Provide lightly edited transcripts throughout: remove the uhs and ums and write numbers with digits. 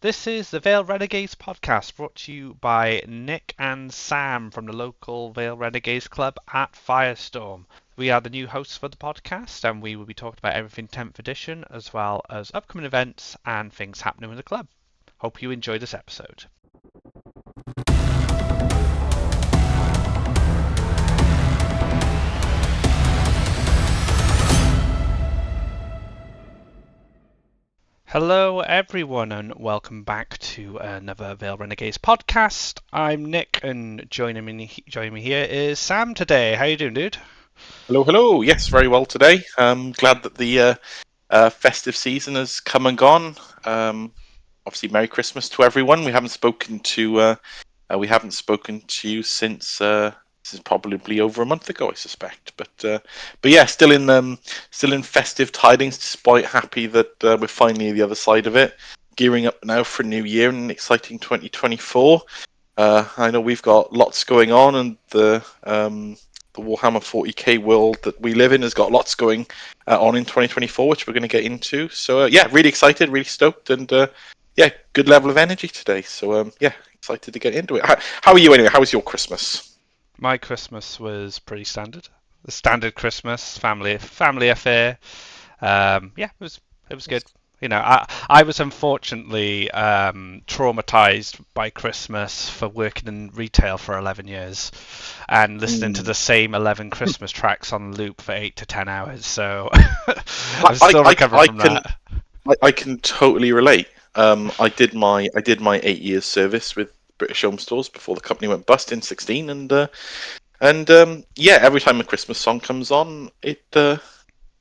This is the Vale Renegades podcast brought to you by Nick and Sam from the local Vale Renegades club at Firestorm. We are the new hosts for the podcast and we will be talking about everything 10th edition as well as upcoming events and things happening in the club. Hope you enjoy this episode. Hello everyone and welcome back to another Vale Renegades podcast. I'm Nick and joining me here is Sam today. How you doing, dude? Hello, hello. Yes, very well today. Glad that the festive season has come and gone. Obviously, Merry Christmas to everyone. We haven't spoken to you since probably over a month ago, I suspect. But yeah, still in festive tidings. Despite happy that we're finally the other side of it, gearing up now for a new year and an exciting 2024. I know we've got lots going on, and the Warhammer 40k world that we live in has got lots going on in 2024, which we're going to get into. So yeah, really excited, really stoked, and yeah, good level of energy today. So yeah, excited to get into it. How are you anyway? How was your Christmas? My Christmas was pretty standard. The standard Christmas, family affair. Yeah, it was good. You know, I was unfortunately traumatized by Christmas for working in retail for 11 years and listening to the same 11 Christmas tracks on loop for 8 to 10 hours. So I'm still recovering from that. I can totally relate. I did my 8 years service with British Home Stores before the company went bust in 16, and yeah, every time a Christmas song comes on, it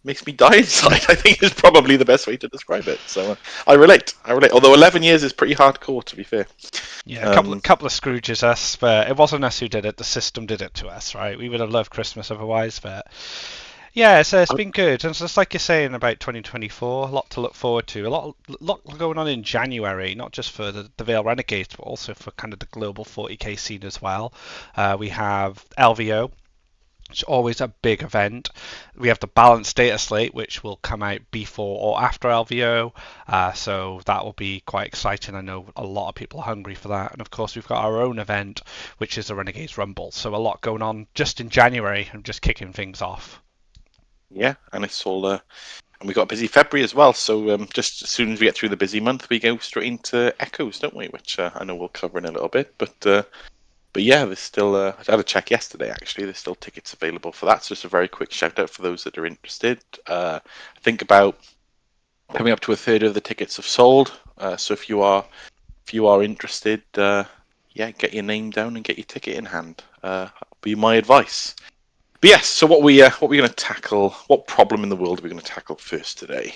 makes me die inside. I think is probably the best way to describe it. So I relate. Although 11 years is pretty hardcore, to be fair. Yeah, a couple of Scrooges us, but it wasn't us who did it. The system did it to us, right? We would have loved Christmas otherwise, but yeah, it's been good. And it's just like you're saying about 2024, a lot to look forward to. A lot going on in January, not just for the Vale Renegades, but also for kind of the global 40k scene as well. We have LVO. It's always a big event. We have the balanced data slate, which will come out before or after LVO, so that will be quite exciting. I know a lot of people are hungry for that. And of course, we've got our own event, which is the Renegades Rumble. So a lot going on just in January and just kicking things off. Yeah, and it's all, and we got a busy February as well. So just as soon as we get through the busy month, we go straight into Echoes, don't we? Which I know we'll cover in a little bit, but yeah, there's still. I had a check yesterday. Actually, there's still tickets available for that. So just a very quick shout out for those that are interested. I think about coming up to a third of the tickets have sold. So if you are interested, yeah, get your name down and get your ticket in hand. Be my advice. But yes, so what we going to tackle? What problem in the world are we going to tackle first today?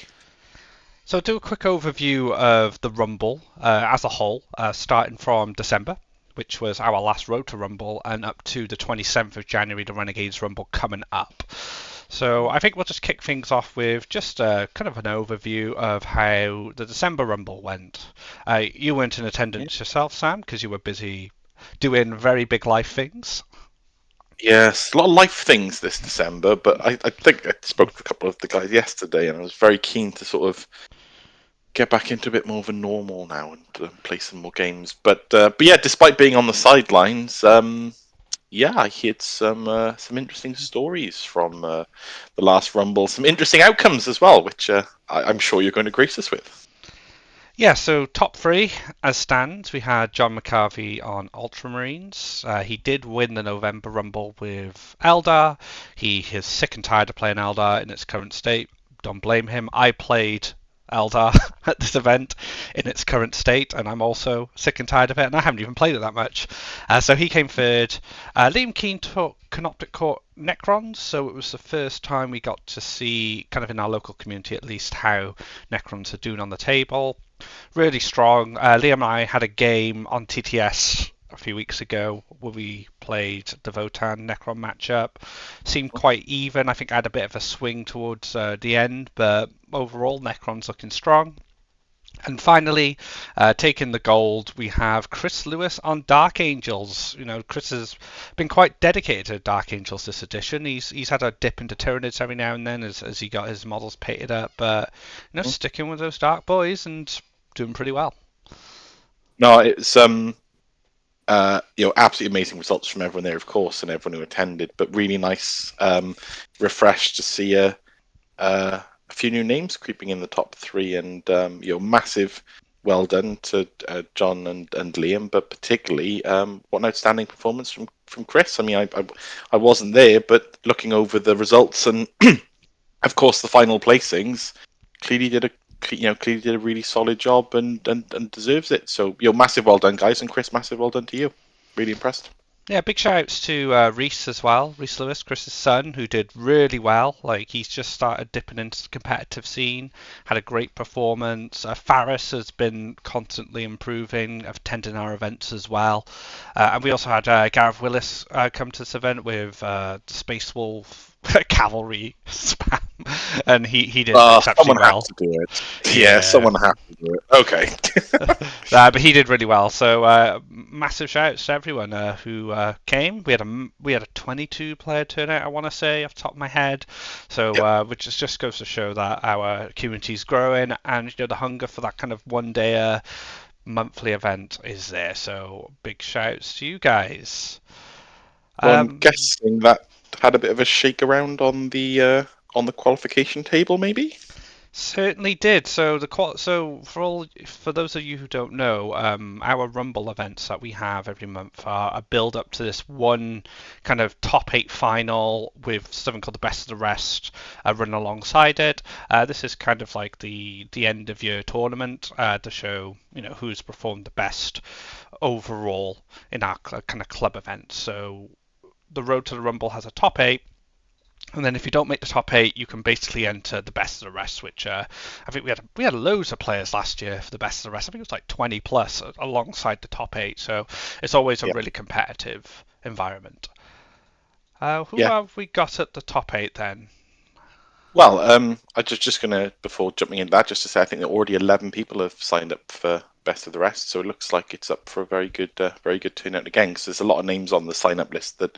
So I'll do a quick overview of the Rumble as a whole, starting from December, which was our last Road to Rumble, and up to the 27th of January, the Renegades Rumble coming up. So I think we'll just kick things off with just kind of an overview of how the December Rumble went. You weren't in attendance yourself, Sam, because you were busy doing very big life things. Yes, a lot of life things this December, but I think I spoke to a couple of the guys yesterday, and I was very keen to sort of get back into a bit more of a normal now and play some more games. But yeah, despite being on the sidelines, yeah, I heard some interesting stories from the last Rumble, some interesting outcomes as well, which I'm sure you're going to grace us with. Yeah, so top three as stands, we had John McCarthy on Ultramarines. He did win the November Rumble with Eldar. He is sick and tired of playing Eldar in its current state. Don't blame him. I played Eldar at this event in its current state, and I'm also sick and tired of it, and I haven't even played it that much. So he came third. Liam Keane took Canoptic Court Necrons, so it was the first time we got to see, kind of in our local community at least, how Necrons are doing on the table. Really strong. Liam and I had a game on TTS a few weeks ago where we played the Votan Necron matchup. Seemed quite even. I think I had a bit of a swing towards the end, but overall Necron's looking strong. And finally, taking the gold, we have Chris Lewis on Dark Angels. You know, Chris has been quite dedicated to Dark Angels this edition. He's had a dip into Tyranids every now and then as he got his models painted up, but you know, sticking with those Dark Boys and doing pretty well. No, it's absolutely amazing results from everyone there, of course, and everyone who attended. But really nice, refresh to see a few new names creeping in the top three, and massive well done to John and Liam, but particularly what an outstanding performance from Chris. I mean, I wasn't there, but looking over the results and of course the final placings, clearly did a really solid job and deserves it. So massive well done, guys, and Chris, massive well done to you. Really impressed. Yeah, big shout outs to Reese as well, Reese Lewis, Chris's son, who did really well. Like, he's just started dipping into the competitive scene, had a great performance. Faris has been constantly improving, attending our events as well. And we also had Gareth Willis come to this event with Space Wolf cavalry spam, and he did exceptionally Someone well. has to do it. Yeah, Yeah. someone has to do it. Okay. But he did really well. So massive shouts to everyone who came. We had a 22 player turnout, I want to say, off the top of my head. So Yep. which just goes to show that our community is growing, and the hunger for that kind of one day monthly event is there. So big shouts to you guys. So I'm Um, guessing that had a bit of a shake around on the qualification table, maybe. Certainly did. So for those of you who don't know, our Rumble events that we have every month are a build up to this one kind of top eight final with something called the best of the rest run alongside it. This is kind of like the end of year tournament to show who's performed the best overall in our kind of club event. So the road to the Rumble has a top eight. And then if you don't make the top eight, you can basically enter the best of the rest, which I think we had loads of players last year for the best of the rest. I think it was like 20 plus alongside the top eight. So it's always a Yeah. really competitive environment. Who Yeah. have we got at the top eight then? Well, I just gonna before jumping into that, just to say I think that already 11 people have signed up for Best of the Rest, so it looks like it's up for a very good turnout again. Because there's a lot of names on the sign up list that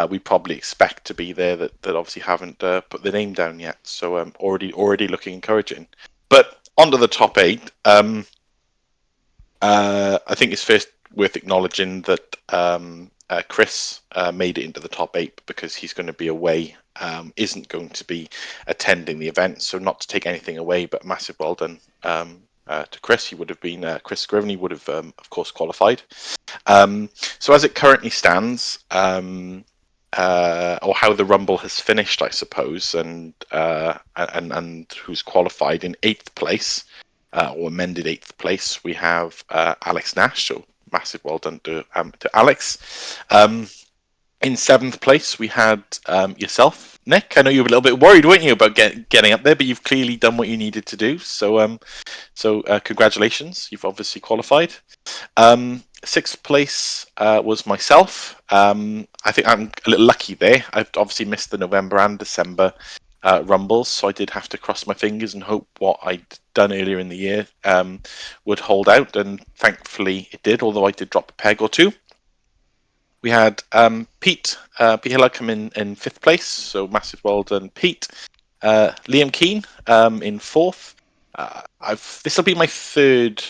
we probably expect to be there that obviously haven't put their name down yet. So already looking encouraging. But onto the top eight. I think it's first worth acknowledging that Chris made it into the top eight because he's going to be away, isn't going to be attending the event. So not to take anything away, but massive well done to Chris. He would have been Chris Scriveney would have of course qualified. So as it currently stands, or how the Rumble has finished, I suppose, and who's qualified in eighth place or amended eighth place, we have Alex Nash. So massive well done to Alex. In seventh place, we had yourself, Nick. I know you were a little bit worried, weren't you, about getting up there, but you've clearly done what you needed to do. So congratulations, you've obviously qualified. Sixth place was myself. I think I'm a little lucky there. I've obviously missed the November and December rumbles, so I did have to cross my fingers and hope what I'd done earlier in the year would hold out, and thankfully it did, although I did drop a peg or two. We had Pete Pihilla come in fifth place, so massive well done, Pete. Liam Keane in fourth. This will be my third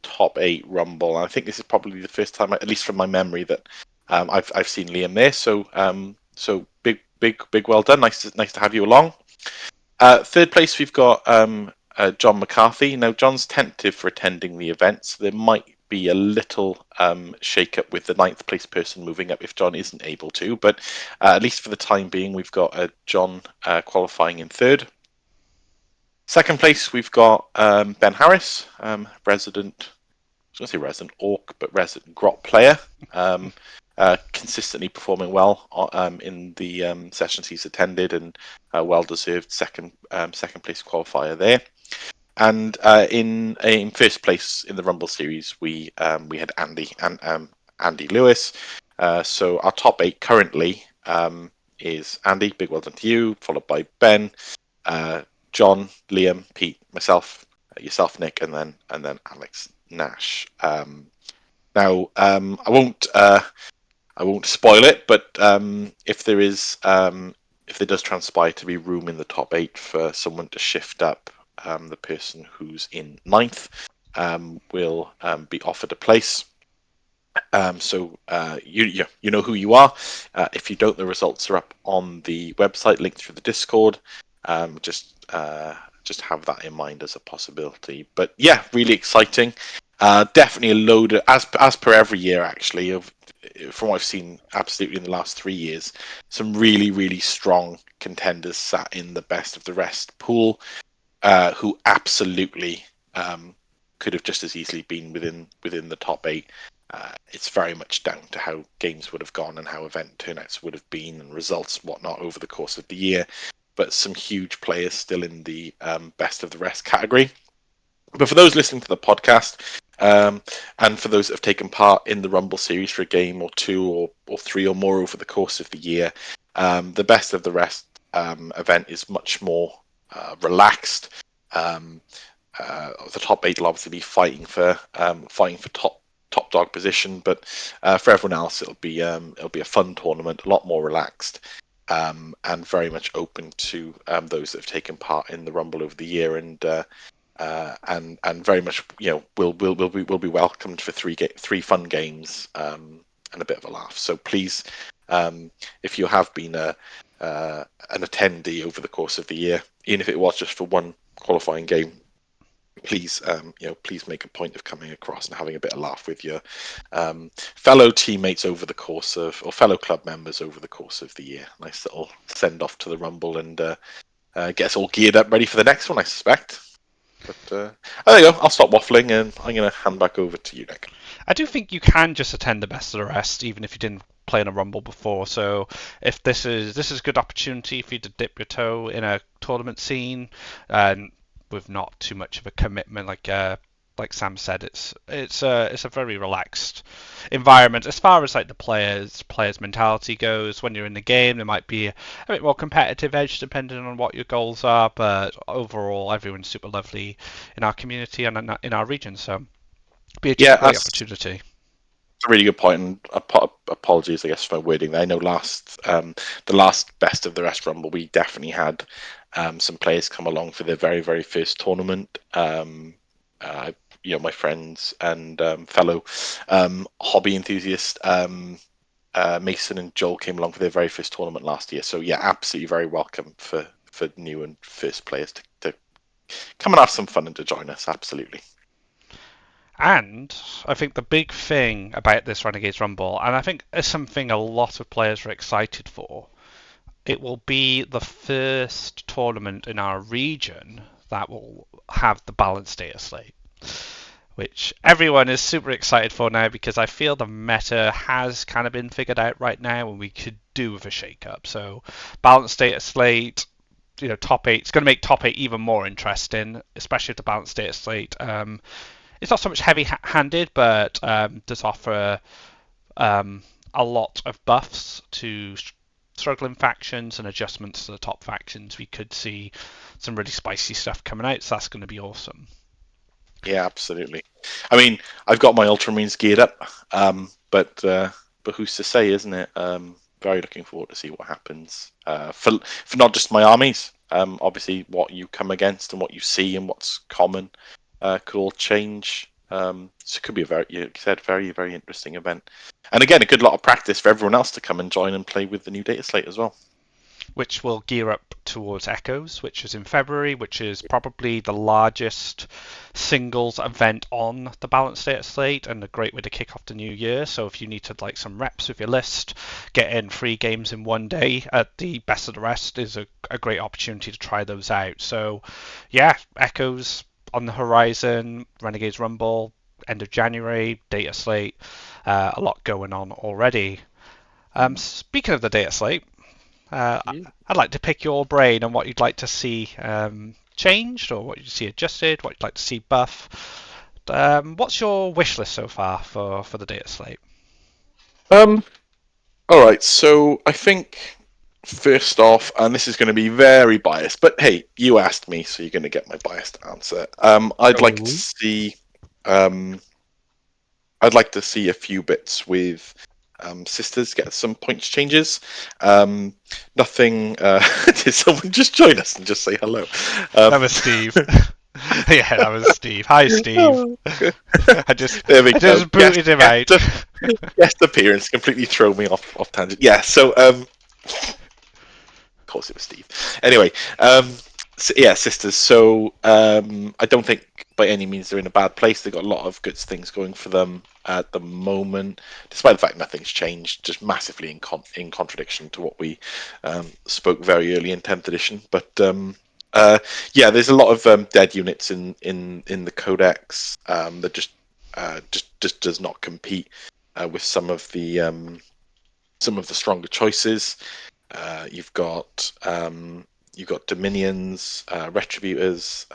top eight rumble. I think this is probably the first time, at least from my memory, that I've seen Liam there. So big well done. Nice to have you along. Third place we've got John McCarthy. Now John's tentative for attending the event, so there might be a little shake up with the ninth place person moving up if John isn't able to. But at least for the time being, we've got John qualifying in third. Second place, we've got Ben Harris, resident, I was going to say resident Orc, but resident Grot player. Consistently performing well in the sessions he's attended, and well deserved second place qualifier there. And in first place in the Rumble series, we had Andy Lewis. So our top eight currently is Andy, big well done to you, followed by Ben, John, Liam, Pete, myself, yourself, Nick, and then Alex Nash. Now I won't spoil it, but if there does transpire to be room in the top eight for someone to shift up, the person who's in ninth, will be offered a place. So you know who you are. If you don't, the results are up on the website, linked through the Discord. Just have that in mind as a possibility. But yeah, really exciting. Definitely a load of, as per every year actually, of from what I've seen absolutely in the last 3 years, some really strong contenders sat in the best of the rest pool, who absolutely could have just as easily been within the top 8. It's very much down to how games would have gone and how event turnouts would have been and results and whatnot over the course of the year. But some huge players still in the best of the rest category. But for those listening to the podcast, and for those that have taken part in the Rumble series for a game or 2 or 3 or more over the course of the year, the best of the rest event is much more relaxed. The top 8 will obviously be fighting for top dog position, but for everyone else, it'll be a fun tournament, a lot more relaxed, and very much open to those that have taken part in the Rumble over the year, and very much will be welcomed for three fun games and a bit of a laugh. So please, if you have been an attendee over the course of the year, even if it was just for one qualifying game, please please make a point of coming across and having a bit of laugh with your fellow teammates over the course of, or fellow club members over the course of the year. Nice little send off to the Rumble, and get us all geared up ready for the next one, I suspect. But there you go. I'll stop waffling, and I'm going to hand back over to you, Nick. I do think you can just attend the best of the rest, even if you didn't play in a Rumble before. So if this is a good opportunity for you to dip your toe in a tournament scene, and with not too much of a commitment, like Sam said, it's a very relaxed environment as far as like the players mentality goes. When you're in the game, there might be a bit more competitive edge depending on what your goals are, but overall, everyone's super lovely in our community and in our region. So be a great opportunity. It's a really good point, and apologies, I guess, for my wording there. I know the last best of the rest Rumble, we definitely had some players come along for their very first tournament. My friends and fellow hobby enthusiast Mason and Joel came along for their very first tournament last year. So yeah, absolutely very welcome for new and first players to come and have some fun and to join us. Absolutely. And I think the big thing about this Renegades Rumble, and I think it's something a lot of players are excited for, it will be the first tournament in our region that will have the balanced data slate, which everyone is super excited for now, because I feel the meta has kind of been figured out right now and we could do with a shake-up. So balanced data slate, top 8, it's going to make top 8 even more interesting, especially with the balanced data slate. It's not so much heavy-handed, but does offer a lot of buffs to struggling factions and adjustments to the top factions. We could see some really spicy stuff coming out, so that's going to be awesome. Yeah, absolutely. I mean, I've got my Ultramarines geared up, but who's to say, isn't it? Very looking forward to see what happens for not just my armies. Obviously, what you come against and what you see and what's common could all change. So it could be very interesting event. And again, a good lot of practice for everyone else to come and join and play with the new data slate as well. Which will gear up towards Echoes, which is in February, which is probably the largest singles event on the balanced data slate and a great way to kick off the new year. So if you need to like some reps with your list, get in 3 games in one day at the best of the rest is a great opportunity to try those out. So yeah, Echoes on the horizon, Renegades Rumble, end of January, data slate, a lot going on already. Speaking of the data slate, I'd like to pick your brain on what you'd like to see changed, or what you'd see adjusted, what you'd like to see buff. What's your wish list so far for the data slate? All right, so I think first off, and this is going to be very biased, but hey, you asked me, so you're going to get my biased answer. I'd like to see, a few bits with sisters, get some points changes. Nothing. Did someone just join us and just say hello? That was Steve. Yeah, that was Steve. Hi, Steve. I just There we I go. just booted him out. Guest appearance completely throw me off tangent. Yeah. So of course it was Steve. Anyway, yeah, sisters. So I don't think by any means they're in a bad place. They've got a lot of good things going for them at the moment, despite the fact nothing's changed. Just massively in contradiction to what we spoke very early in 10th edition. But yeah, there's a lot of dead units in the codex that just does not compete with some of the stronger choices. You've got dominions, retributors.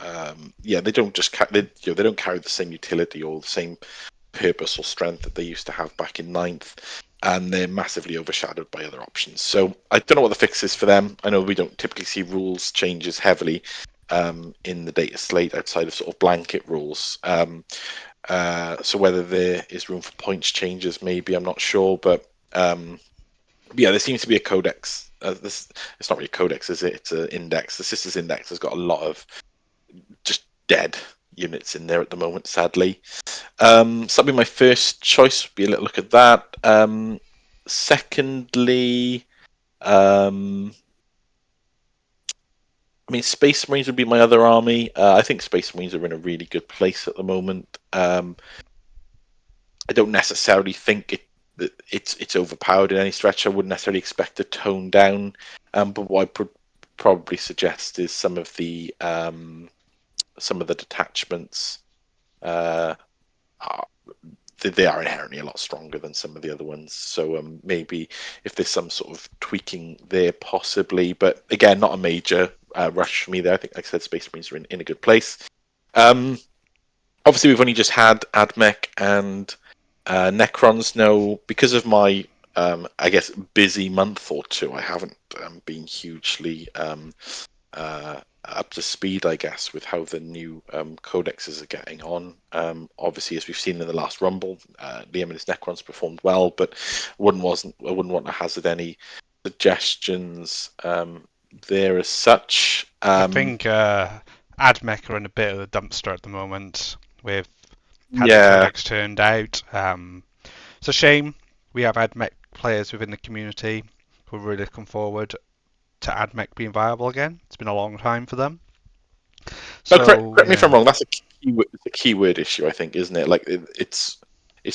Yeah, they don't just they don't carry the same utility or the same purpose or strength that they used to have back in ninth, and they're massively overshadowed by other options. So I don't know what the fix is for them. I know we don't typically see rules changes heavily in the data slate outside of sort of blanket rules. So whether there is room for points changes, maybe I'm not sure, but yeah, there seems to be a codex. It's not really a codex, is it? It's an index. The Sisters Index has got a lot of just dead units in there at the moment, sadly. So that'd be my first choice. Would be a little look at that. Secondly, I mean, Space Marines would be my other army. I think Space Marines are in a really good place at the moment. I don't necessarily think it's overpowered in any stretch. I wouldn't necessarily expect a tone down, but what I would probably suggest is some of the detachments. Are, they are inherently a lot stronger than some of the other ones. So maybe if there's some sort of tweaking there, possibly. But again, not a major rush for me there. I think, like I said, Space Marines are in a good place. Obviously, we've only just had AdMech and Necrons. No, because of my I guess busy month or two, I haven't been hugely up to speed, I guess, with how the new codexes are getting on. Obviously, as we've seen in the last Rumble, Liam and his Necrons performed well, but I wouldn't want to hazard any suggestions there as such. I think AdMech are in a bit of a dumpster at the moment with how the Yeah, codex turned out. It's a shame. We have AdMech players within the community who are really looking forward to AdMech being viable again. It's been a long time for them. no, So correct me if I'm yeah, wrong. That's a keyword issue, I think, isn't it? Like it's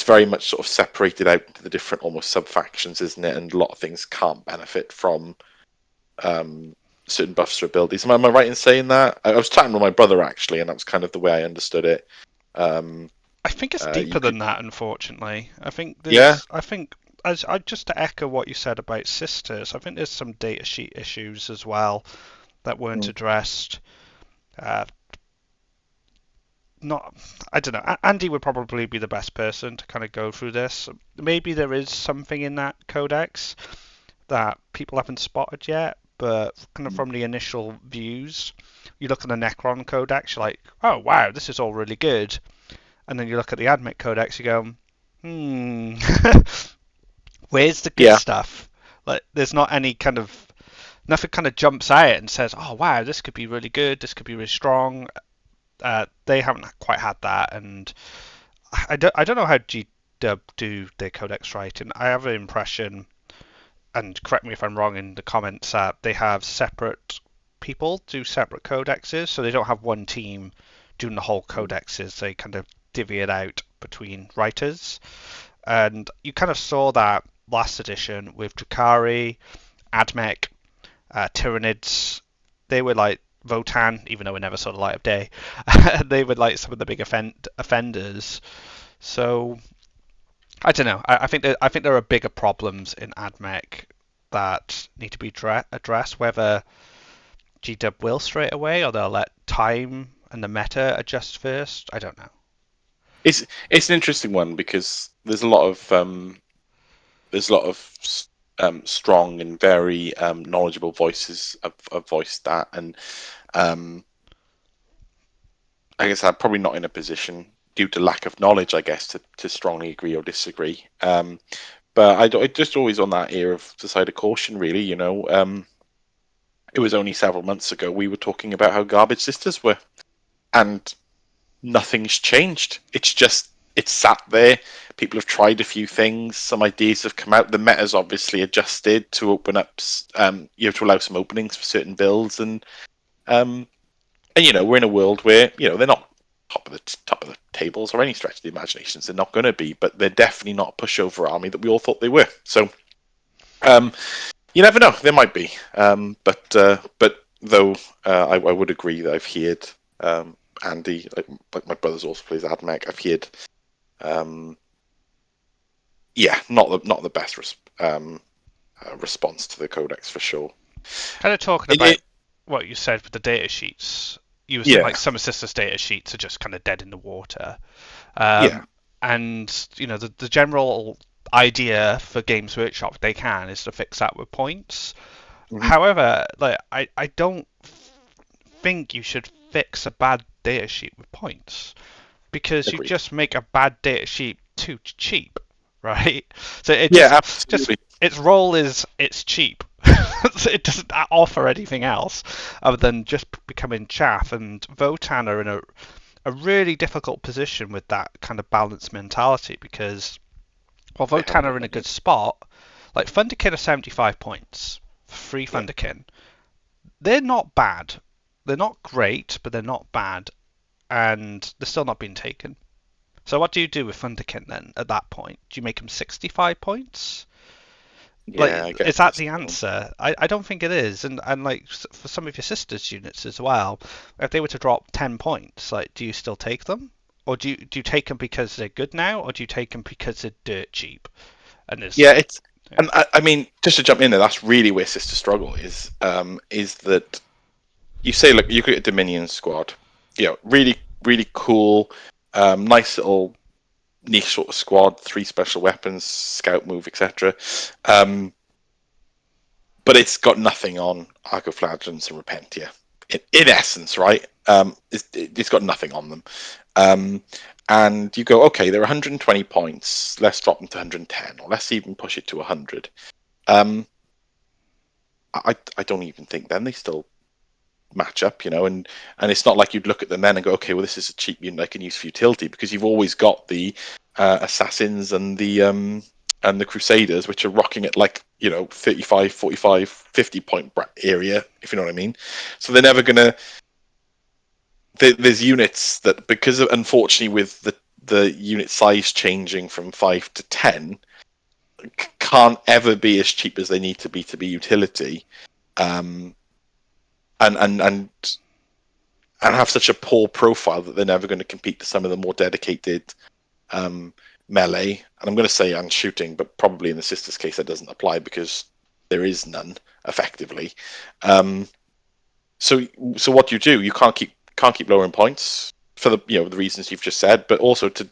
very much sort of separated out into the different almost sub factions, isn't it? And a lot of things can't benefit from um, certain buffs or abilities. Am I right in saying that? I was chatting with my brother actually, and that was kind of the way I understood it. Um, I think it's you deeper could, than that. Unfortunately, I think yeah, there's. I think as I just to echo what you said about sisters, I think there's some data sheet issues as well that weren't mm, addressed. Uh, not I don't know. Andy would probably be the best person to kind of go through this. Maybe there is something in that codex that people haven't spotted yet, but kind of mm, from the initial views, you look at the Necron codex, you're like, oh wow, this is all really good, and then you look at the Admech codex, you go, hmm, where's the good yeah, stuff? Like, there's not any kind of nothing kind of jumps out and says, oh wow, this could be really good, this could be really strong. They haven't quite had that, and I don't know how GW do their codex writing. I have an impression, and correct me if I'm wrong in the comments, that they have separate people do separate codexes, so they don't have one team doing the whole mm, codexes. They kind of divvy it out between writers, and you kind of saw that last edition with Drakari, Admech, Tyranids. They were like Votan, even though we never saw the light of day. They were like some of the big offenders. So I don't know. I think there are bigger problems in AdMech that need to be addressed. Whether GW will straight away or they'll let time and the meta adjust first. I don't know. it's an interesting one because there's a lot of strong and very knowledgeable voices have voiced that, and um, I guess I'm probably not in a position due to lack of knowledge, I guess, to strongly agree or disagree. But I just always on that ear of the side of caution, really. It was only several months ago we were talking about how garbage sisters were. and nothing's changed. It's sat there. People have tried a few things. Some ideas have come out. The meta's obviously adjusted to open up, to allow some openings for certain builds, and we're in a world where they're not top of the tables or any stretch of the imaginations. They're not going to be, but they're definitely not a pushover army that we all thought they were. So, you never know. There might be, but though I would agree that I've heard Andy, like my brother's also plays AdMech. I've heard, not the best response to the codex for sure. Kind of talking about what you said with the data sheets. You were saying like some assistants data sheets are just kind of dead in the water. And the general idea for Games Workshop is to fix that with points. Mm-hmm. However, like I don't think you should fix a bad data sheet with points, because you just make a bad data sheet too cheap, right? So it just its role is it's cheap. So it doesn't offer anything else other than just becoming chaff. And Votan are in a really difficult position with that kind of balanced mentality, because while Votan are in a good spot, like Thunderkin are 75 points, free Thunderkin. They're not bad. They're not great, but they're not bad, and they're still not being taken. So what do you do with Thunderkin then at that point? Do you make them 65 points? Is that the answer? I don't think it is. And like for some of your sister's units as well, if they were to drop 10 points, like, do you still take them? Or do you take them because they're good now, or do you take them because they're dirt cheap? And and I mean, just to jump in there, that's really where sister struggle is that you say, look, you get a Dominion squad, really, really cool, nice little niche sort of squad, 3 special weapons, scout move, etc. But it's got nothing on Arcoflagellants and Repentia. In essence, right? It's got nothing on them. And you go, okay, they're 120 points. Let's drop them to 110, or let's even push it to 100. I don't even think then they still match up, and it's not like you'd look at them then and go, okay, well, this is a cheap unit I can use for utility, because you've always got the assassins and the crusaders, which are rocking at 35, 45, 50 point area, if you know what I mean. So they're never gonna. There's units that, because of, unfortunately, with the unit size changing from 5 to 10, can't ever be as cheap as they need to be utility. And have such a poor profile that they're never going to compete to some of the more dedicated melee. And I'm going to say and shooting, but probably in the sister's case that doesn't apply, because there is none effectively. So what you do, you can't keep lowering points for the reasons you've just said, but also to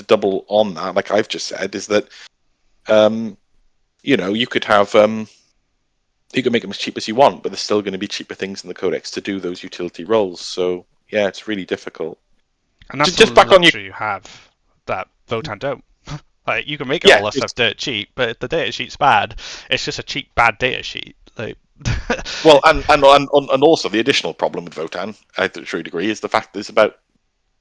double on that, like I've just said, is that you could have. You can make them as cheap as you want, but there's still going to be cheaper things in the codex to do those utility roles. So yeah, it's really difficult. And that's just back on you have that Votan don't. Like, you can make all that stuff dirt cheap, but if the data sheet's bad, it's just a cheap bad data sheet. Like, well, and also the additional problem with Votan, to a true degree, is the fact there's about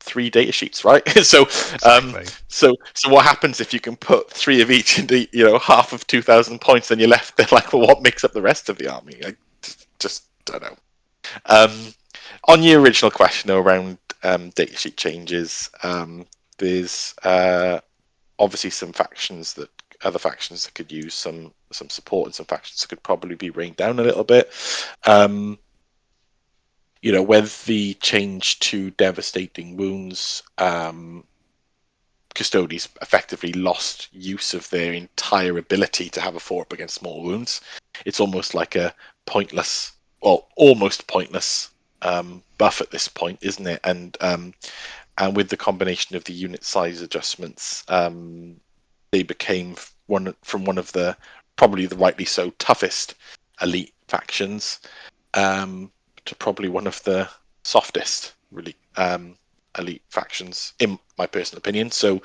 3 data sheets, right? So, exactly. So what happens if you can put 3 of each into half of 2,000 points, and you're left there like, well, what makes up the rest of the army? I just don't know. On your original question around data sheet changes, there's obviously other factions that could use some support, and some factions that could probably be reined down a little bit. With the change to devastating wounds, Custodes effectively lost use of their entire ability to have a 4-up against small wounds. It's almost like a pointless, almost pointless buff at this point, isn't it? And with the combination of the unit size adjustments, they became one of the, probably the rightly so, toughest elite factions, to probably one of the softest, really, elite factions, in my personal opinion. So,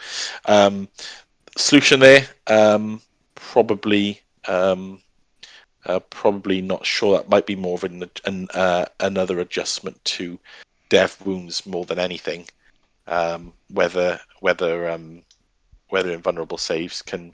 solution there, probably not sure. That might be more of another adjustment to dev wounds more than anything. Whether invulnerable saves can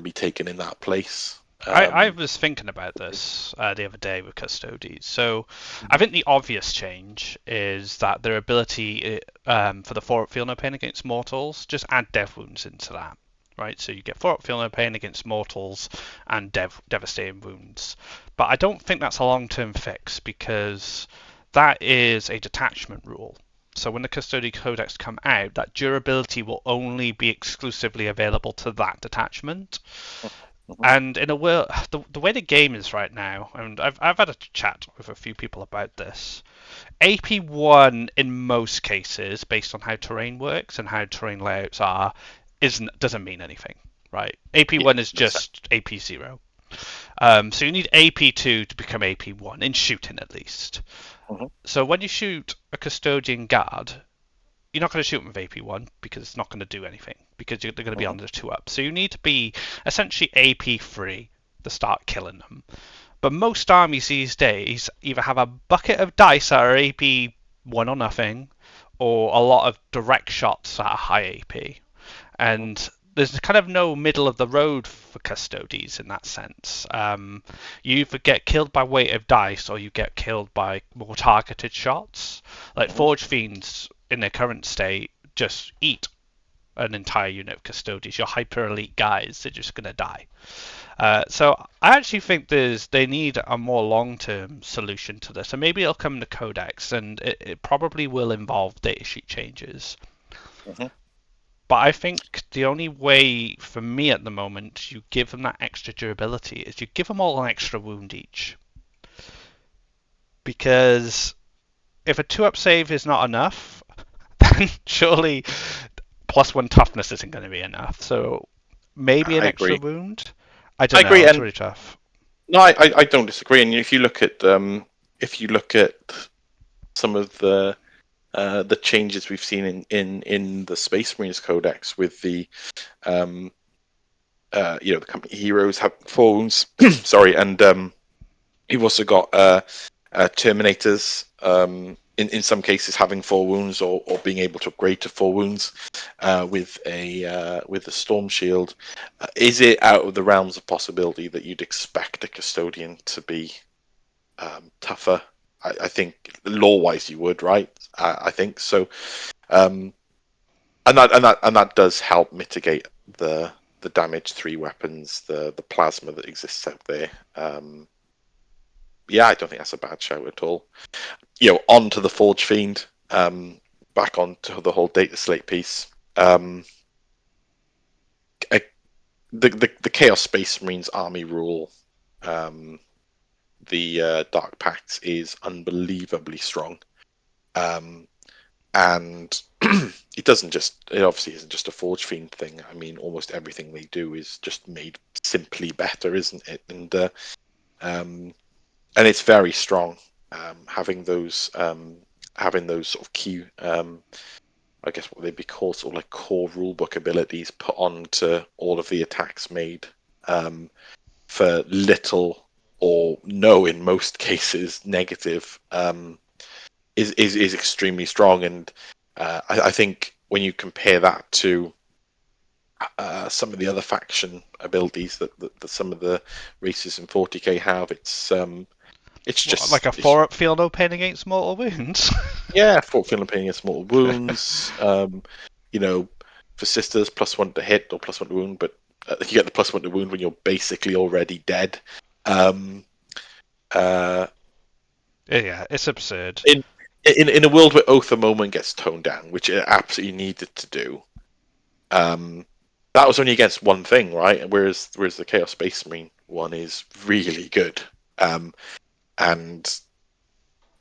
be taken in that place. I was thinking about this the other day with Custodies. So I think the obvious change is that their ability for the 4-up Feel No Pain against mortals, just add dev wounds into that. Right, so you get 4-up Feel No Pain against mortals and devastating wounds. But I don't think that's a long-term fix because that is a detachment rule. So when the Custodian Codex come out, that durability will only be exclusively available to that detachment. And in a world, the way the game is right now, and I've had a chat with a few people about this. AP1 in most cases, based on how terrain works and how terrain layouts are, doesn't mean anything, right? AP1 is just AP0. So you need AP2 to become AP1 in shooting at least. So when you shoot a custodian guard, you're not going to shoot them with AP1 because it's not going to do anything because they're going to be on the 2-up. So you need to be essentially AP3 to start killing them. But most armies these days either have a bucket of dice that are AP1 or nothing, or a lot of direct shots that are high AP. And there's kind of no middle of the road for custodies in that sense. You either get killed by weight of dice or you get killed by more targeted shots. Like Forge Fiends in their current state just eat an entire unit of custodies. Your hyper elite guys, they're just going to die. So I actually think they need a more long-term solution to this, and maybe it'll come to Codex, and it probably will involve datasheet changes. But I think the only way for me at the moment you give them that extra durability is you give them all an extra wound each. Because if a 2-up save is not enough, then surely +1 toughness isn't going to be enough. So maybe an extra wound. I don't know. Agree, it's really tough. No, I don't disagree. And if you look at some of the changes we've seen in the Space Marines Codex with the the company heroes have 4 wounds. Sorry, and you've also got Terminators. In some cases, having 4 wounds or being able to upgrade to 4 wounds with a Storm Shield. Is it out of the realms of possibility that you'd expect a Custodian to be tougher? I think lore-wise you would, right? I think so, and that does help mitigate the damage 3 weapons, the plasma that exists out there. Yeah, I don't think that's a bad shout at all. On to the Forge Fiend, back onto the whole data slate piece. The Chaos Space Marines army rule, the Dark Pact is unbelievably strong. And it obviously isn't just a Forge Fiend thing. I mean, almost everything they do is just made simply better, isn't it? And it's very strong. Having those sort of key, I guess what they'd be called sort of like core rulebook abilities put onto all of the attacks made for little or no, in most cases, negative, is extremely strong. And I think when you compare that to some of the other faction abilities that some of the races in 40k have, it's just like a 4-up Feel No Pain against mortal wounds. Yeah, 4-up Feel No Pain against mortal wounds. For sisters, +1 to hit or +1 to wound, but you get the +1 to wound when you're basically already dead. Yeah, it's absurd. In a world where Oath of Moment gets toned down, which it absolutely needed to do, that was only against one thing, right? Whereas the Chaos Space Marine one is really good, and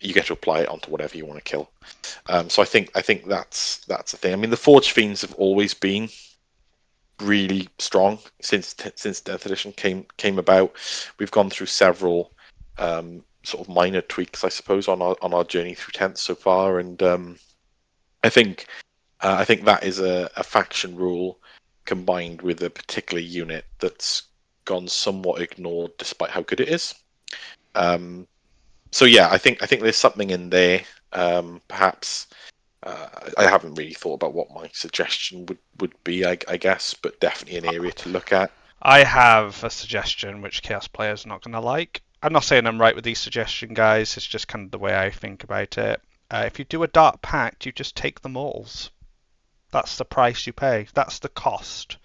you get to apply it onto whatever you want to kill. So I think that's the thing. I mean, the Forge Fiends have always been really strong since 10th edition came about. We've gone through several sort of minor tweaks, I suppose, on our journey through 10th so far, and I think that is a faction rule combined with a particular unit that's gone somewhat ignored, despite how good it is. So yeah, I think there's something in there. Perhaps I haven't really thought about what my suggestion would be. I guess, but definitely an area to look at. I have a suggestion which Chaos players are not going to like. I'm not saying I'm right with these suggestion guys. It's just kind of the way I think about it. If you do a Dark Pact, you just take the malls. That's the price you pay. That's the cost.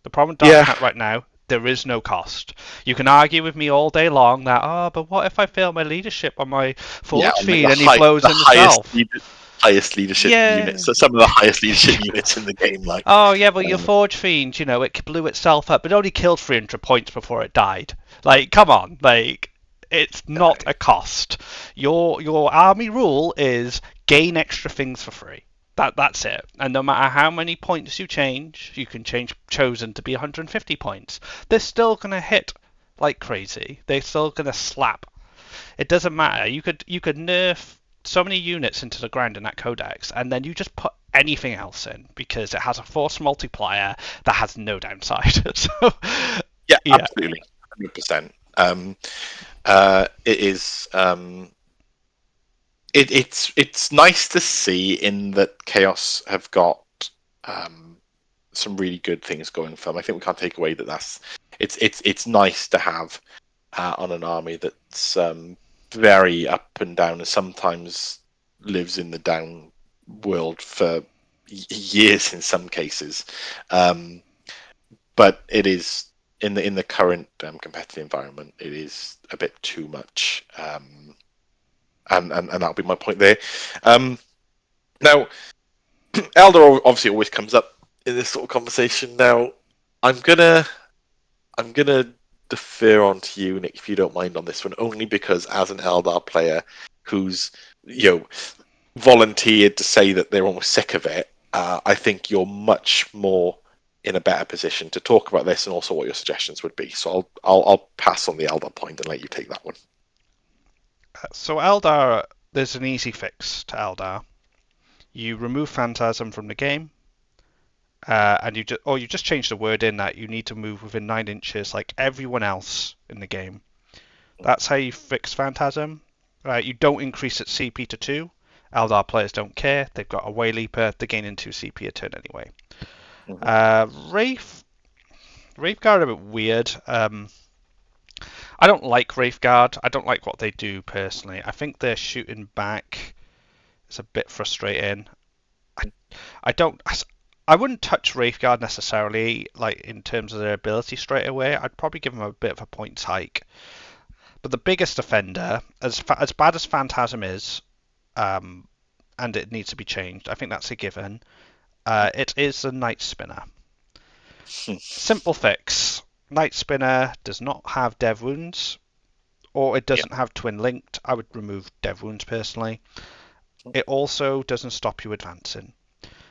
The problem with Dark Yeah, Pact right now, there is no cost. You can argue with me all day long that, but what if I fail my leadership on my yeah, forge on feed and he blows the himself? highest leadership Yeah. units. So some of the highest leadership units in the game, like. Oh yeah, but your Um, Forge Fiend, it blew itself up, but it only killed 300 points before it died. Like, come on, like, it's not a cost. Your army rule is gain extra things for free. That's it. And no matter how many points you can change chosen to be 150 points. They're still gonna hit like crazy. They're still gonna slap. It doesn't matter. You could nerf so many units into the ground in that codex, and then you just put anything else in because it has a force multiplier that has no downside. So yeah, yeah, absolutely, 100%. It is. It's nice to see in that Chaos have got some really good things going for them. I think we can't take away that it's nice to have on an army that's very up and down and sometimes lives in the down world for years in some cases. But it is in the current competitive environment, it is a bit too much. And that'll be my point there. Now, Eldar obviously always comes up in this sort of conversation. Now, I'm gonna defer onto you, Nick, if you don't mind on this one, only because as an Eldar player who's volunteered to say that they're almost sick of it, I think you're much more in a better position to talk about this and also what your suggestions would be. So I'll pass on the Eldar point and let you take that one. so Eldar, there's an easy fix to Eldar. You remove Phantasm from the game, and you just change the word in that you need to move within 9 inches like everyone else in the game. That's how you fix Phantasm. You don't increase its CP to 2. Eldar players don't care. They've got a Way Leaper. They're gaining 2 CP a turn anyway. Wraithguard are a bit weird. I don't like Wraithguard. I don't like what they do personally. I think their shooting back is a bit frustrating. I don't. I wouldn't touch Wraithguard necessarily, like in terms of their ability straight away. I'd probably give them a bit of a points hike. But the biggest offender, as bad as Phantasm is, and it needs to be changed. I think that's a given. It is the Night Spinner. Simple fix. Night Spinner does not have Dev Wounds, or it doesn't have Twin Linked. I would remove Dev Wounds personally. It also doesn't stop you advancing.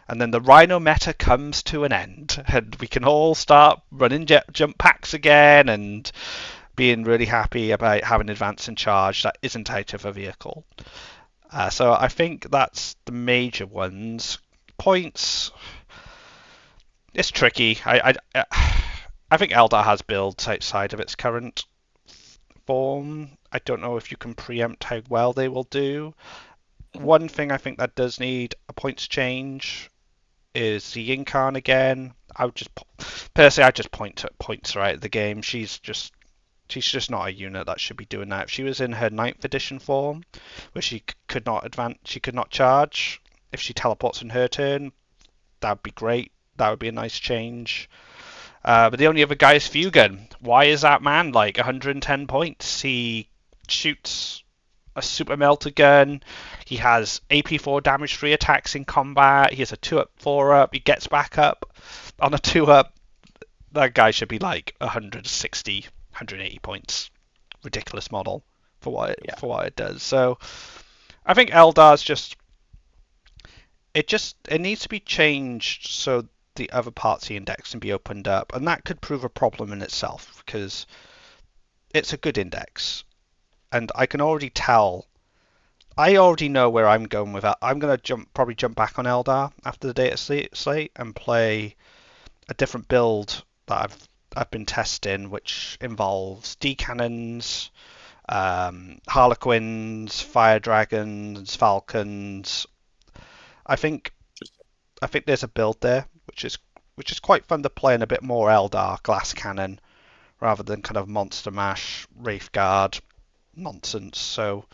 And then the Rhino meta comes to an end, and we can all start running jump packs again and being really happy about having advance and charge that isn't out of a vehicle. So I think that's the major ones. Points, it's tricky. I think Eldar has builds outside of its current form. I don't know if you can preempt how well they will do. One thing I think that does need a points change is the Yinkan again. I would just personally, I just point to points right at the game. She's just not a unit that should be doing that. If she was in her 9th edition form, where she could not advance, she could not charge. If she teleports in her turn, that would be great. That would be a nice change. But the only other guy is Fugan. Why is that man like 110 points? He shoots a super melter gun. He has AP4 damage 3 attacks in combat. He has a 2-up, 4-up. He gets back up on a 2-up. That guy should be like 160, 180 points. Ridiculous model for what it does. So I think Eldar's it needs to be changed so the other parts of the index can be opened up, and that could prove a problem in itself because it's a good index, and I can already tell. I already know where I'm going with that. I'm gonna probably jump back on Eldar after the data slate and play a different build that I've been testing, which involves D cannons, Harlequins, Fire Dragons, Falcons. I think I think there's a build there which is quite fun to play in a bit more Eldar Glass Cannon rather than kind of Monster Mash, Wraith Guard nonsense. So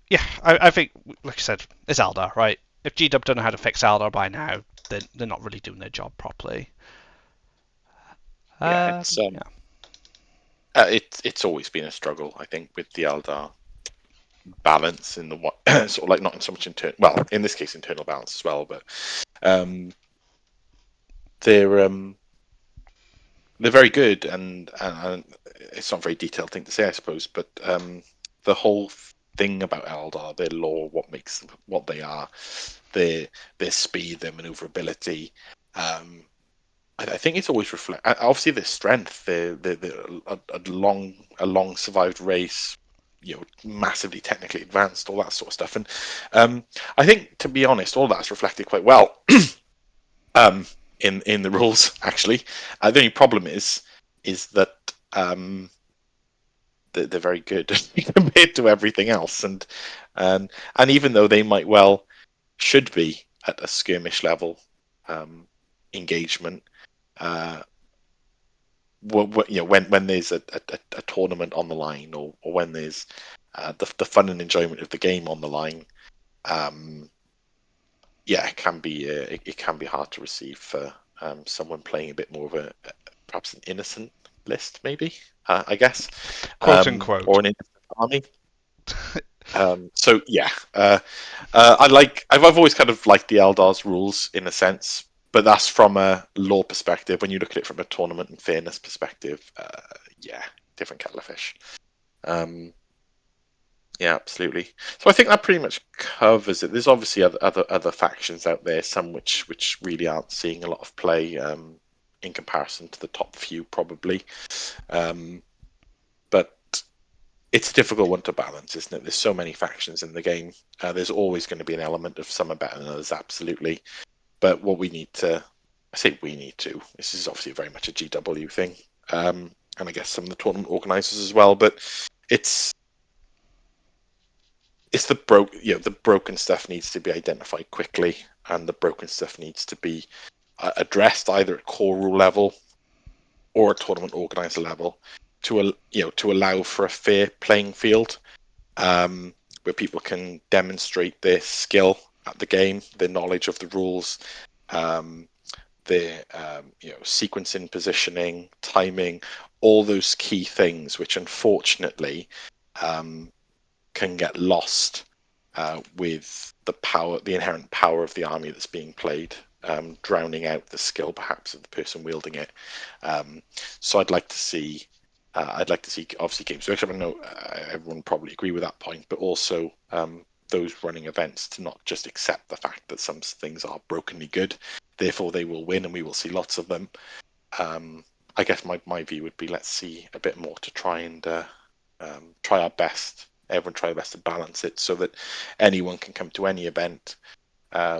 yeah, I think like I said, it's Eldar, right? If GW don't know how to fix Eldar by now, then they're not really doing their job properly. Yeah, it's Yeah. it's always been a struggle, I think, with the Eldar balance in the sort of like not so much internal, well, in this case internal balance as well, but um, they're very good, and it's not a very detailed thing to say, I suppose, but the whole thing about Eldar, their lore, what makes them what they are, their speed, their maneuverability. I think it's always reflect. Obviously, their strength. They're a long survived race. Massively technically advanced, all that sort of stuff. And I think, to be honest, all that's reflected quite well in the rules. Actually, the only problem is that they're very good compared to everything else, and even though they might well should be at a skirmish level engagement. When there's a tournament on the line, or when there's the fun and enjoyment of the game on the line, it can be it can be hard to receive for someone playing a bit more of perhaps an innocent list, maybe I guess, Quote unquote. or an innocent army. So yeah, I've always kind of liked the Eldar's rules in a sense, but that's from a lore perspective. When you look at it from a tournament and fairness perspective, different kettle of fish. Yeah, absolutely. So I think that pretty much covers it. There's obviously other factions out there, some which really aren't seeing a lot of play in comparison to the top few, probably. But it's a difficult one to balance, isn't it? There's so many factions in the game. There's always going to be an element of some are better than others, absolutely. But what we need to, I say we need to, this is obviously very much a GW thing, and I guess some of the tournament organisers as well, but it's the broken stuff needs to be identified quickly, and the broken stuff needs to be addressed either at core rule level or at tournament organizer level to allow for a fair playing field, where people can demonstrate their skill at the game, their knowledge of the rules, their sequencing, positioning, timing, all those key things, which unfortunately can get lost with the inherent power of the army that's being played, drowning out the skill perhaps of the person wielding it. So I'd like to see obviously Games Workshop. I know everyone probably agree with that point, but also those running events to not just accept the fact that some things are brokenly good, therefore they will win, and we will see lots of them. I guess my view would be, let's see a bit more to try and try our best. Everyone try their best to balance it so that anyone can come to any event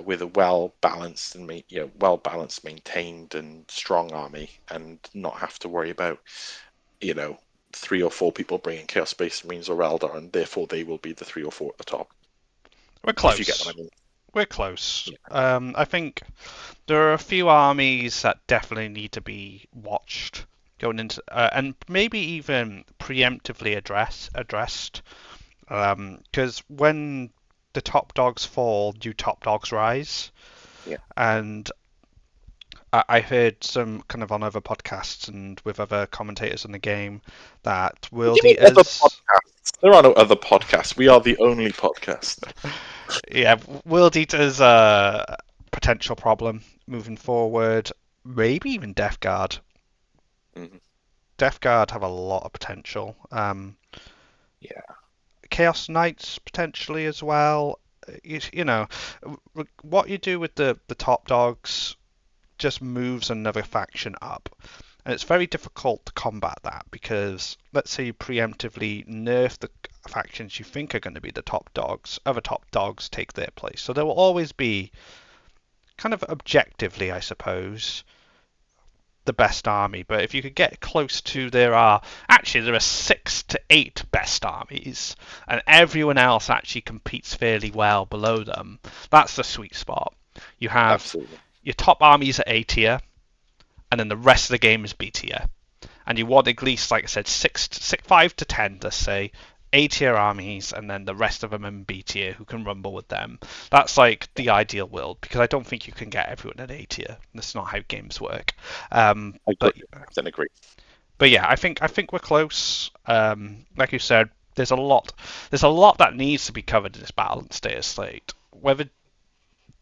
with a well balanced, maintained and strong army, and not have to worry about 3 or 4 people bringing Chaos Space Marines or Eldar, and therefore they will be the 3 or 4 at the top. We're close. If you get what I mean. We're close. Yeah. I think there are a few armies that definitely need to be watched going into, and maybe even preemptively addressed. Because when the top dogs fall, new top dogs rise. Yeah. And I heard some kind of on other podcasts and with other commentators in the game that World Eaters. There are no other podcasts. We are the only podcast. Yeah, World Eaters a potential problem moving forward. Maybe even Death Guard. Mm-hmm. Death Guard have a lot of potential. Yeah. Chaos Knights potentially as well. What you do with the top dogs just moves another faction up. And it's very difficult to combat that because let's say you preemptively nerf the factions you think are going to be the top dogs, other top dogs take their place. So there will always be, kind of objectively, I suppose, the best army, but if you could get close to there are 6 to 8 best armies, and everyone else actually competes fairly well below them. That's the sweet spot. You have Absolutely. your top armies at A tier, and then the rest of the game is B tier. And you want at least, like I said, 5 to 10, let's say, A tier armies, and then the rest of them in B tier who can rumble with them. That's like the ideal world, because I don't think you can get everyone at A tier. That's not how games work. I But agree. I agree. but yeah, I think we're close. Like you said, there's a lot that needs to be covered in this balance data slate. Whether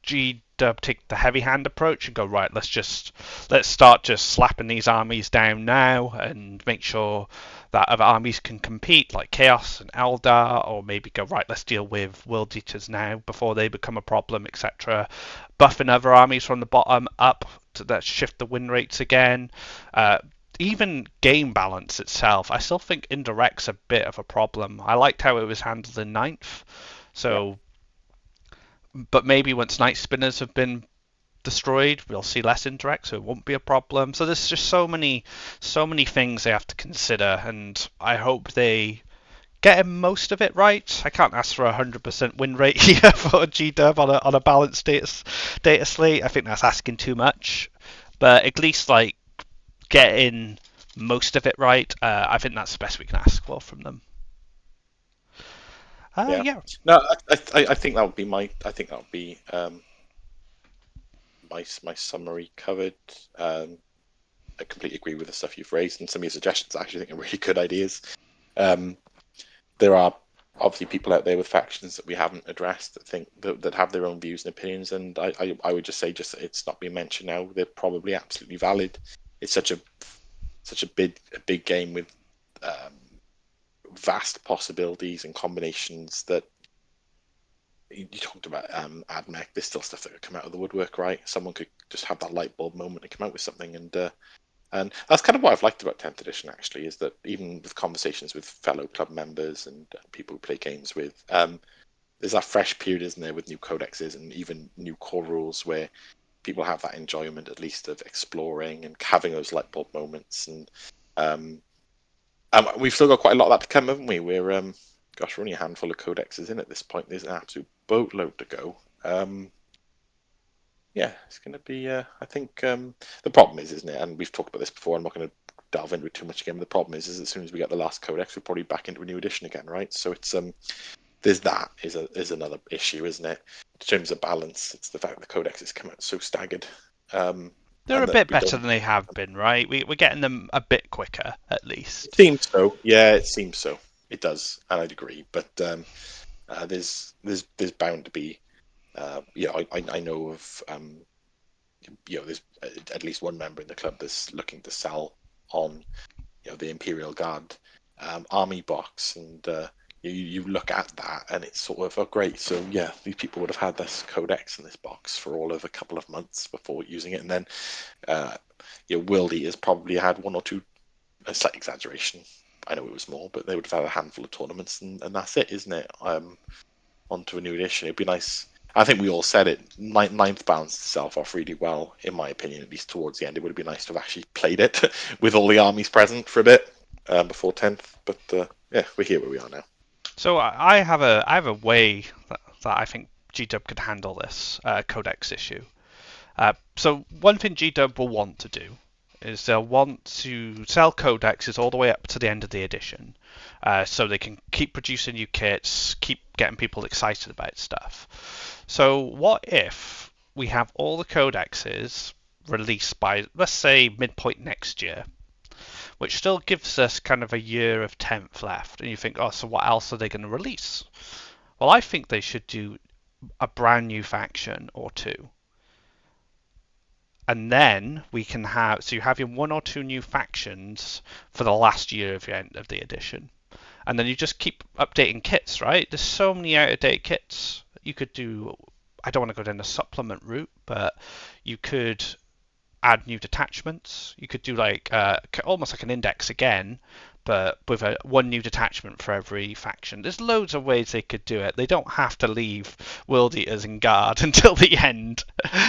G-Dub take the heavy hand approach and go, right, let's start just slapping these armies down now and make sure that other armies can compete, like Chaos and Eldar, or maybe go, right, let's deal with World Eaters now before they become a problem, etc. Buffing other armies from the bottom up to that shift the win rates again. Even game balance itself, I still think indirect's a bit of a problem. I liked how it was handled in ninth. Yeah. So, but maybe once night spinners have been destroyed, we'll see less indirect, so it won't be a problem. So there's just so many things they have to consider, and I hope they get most of it right. I can't ask for a 100% win rate here for GDub on a balanced data slate. I think that's asking too much, but at least like getting most of it right. I think that's the best we can ask for from them. Yeah. Yeah. No, I think that would be my summary covered. I completely agree with the stuff you've raised, and some of your suggestions I actually think are really good ideas. There are obviously people out there with factions that we haven't addressed that think that have their own views and opinions, and I would just say it's not being mentioned now. They're probably absolutely valid. It's such a big game with vast possibilities and combinations that you talked about. AdMech, there's still stuff that could come out of the woodwork, right? Someone could just have that light bulb moment and come out with something, and that's kind of what I've liked about 10th edition, actually, is that even with conversations with fellow club members and people who play games with, there's that fresh period, isn't there, with new codexes and even new core rules where people have that enjoyment, at least, of exploring and having those light bulb moments. And we've still got quite a lot of that to come, haven't we? We're only a handful of codexes in at this point. There's an absolute boatload to go. Yeah, it's going to be. I think the problem is, isn't it? And we've talked about this before. I'm not going to delve into it too much again. But the problem is as soon as we get the last codex, we're probably back into a new edition again, right? So it's there's that is another issue, isn't it? In terms of balance, it's the fact that the codexes come out so staggered. They're And a that bit we better don't. than they have been, right? We're getting them a bit quicker, at It least. seems so. Yeah, it seems so. It does, and I'd agree. But there's bound to be. I know of there's at least one member in the club that's looking to sell on the Imperial Guard army box, and you look at that and it's sort of, oh great, so yeah, these people would have had this codex in this box for all of a couple of months before using it, and then World Eaters probably had one or two, a slight exaggeration, I know it was more, but they would have had a handful of tournaments, and that's it, isn't it? Onto a new edition. It'd be nice. I think we all said it. Ninth balanced itself off really well, in my opinion, at least towards the end. It would have been nice to have actually played it with all the armies present for a bit before 10th. But yeah, we're here where we are now. So I have a way that I think GDub could handle this codex issue. So one thing GDub will want to do is they'll want to sell codexes all the way up to the end of the edition, so they can keep producing new kits, keep getting people excited about stuff. So what if we have all the codexes released by, let's say, midpoint next year, which still gives us kind of a year of 10th left, and you think, oh, so what else are they going to release? Well, I think they should do a brand new faction or two, and then we can have, so you have your one or two new factions for the last year of the end of the edition, and then you just keep updating kits, right? There's so many out of date kits you could do. I don't want to go down the supplement route, but you could add new detachments. You could do like almost like an index again, but with one new detachment for every faction. There's loads of ways they could do it. They don't have to leave World Eaters in guard until the end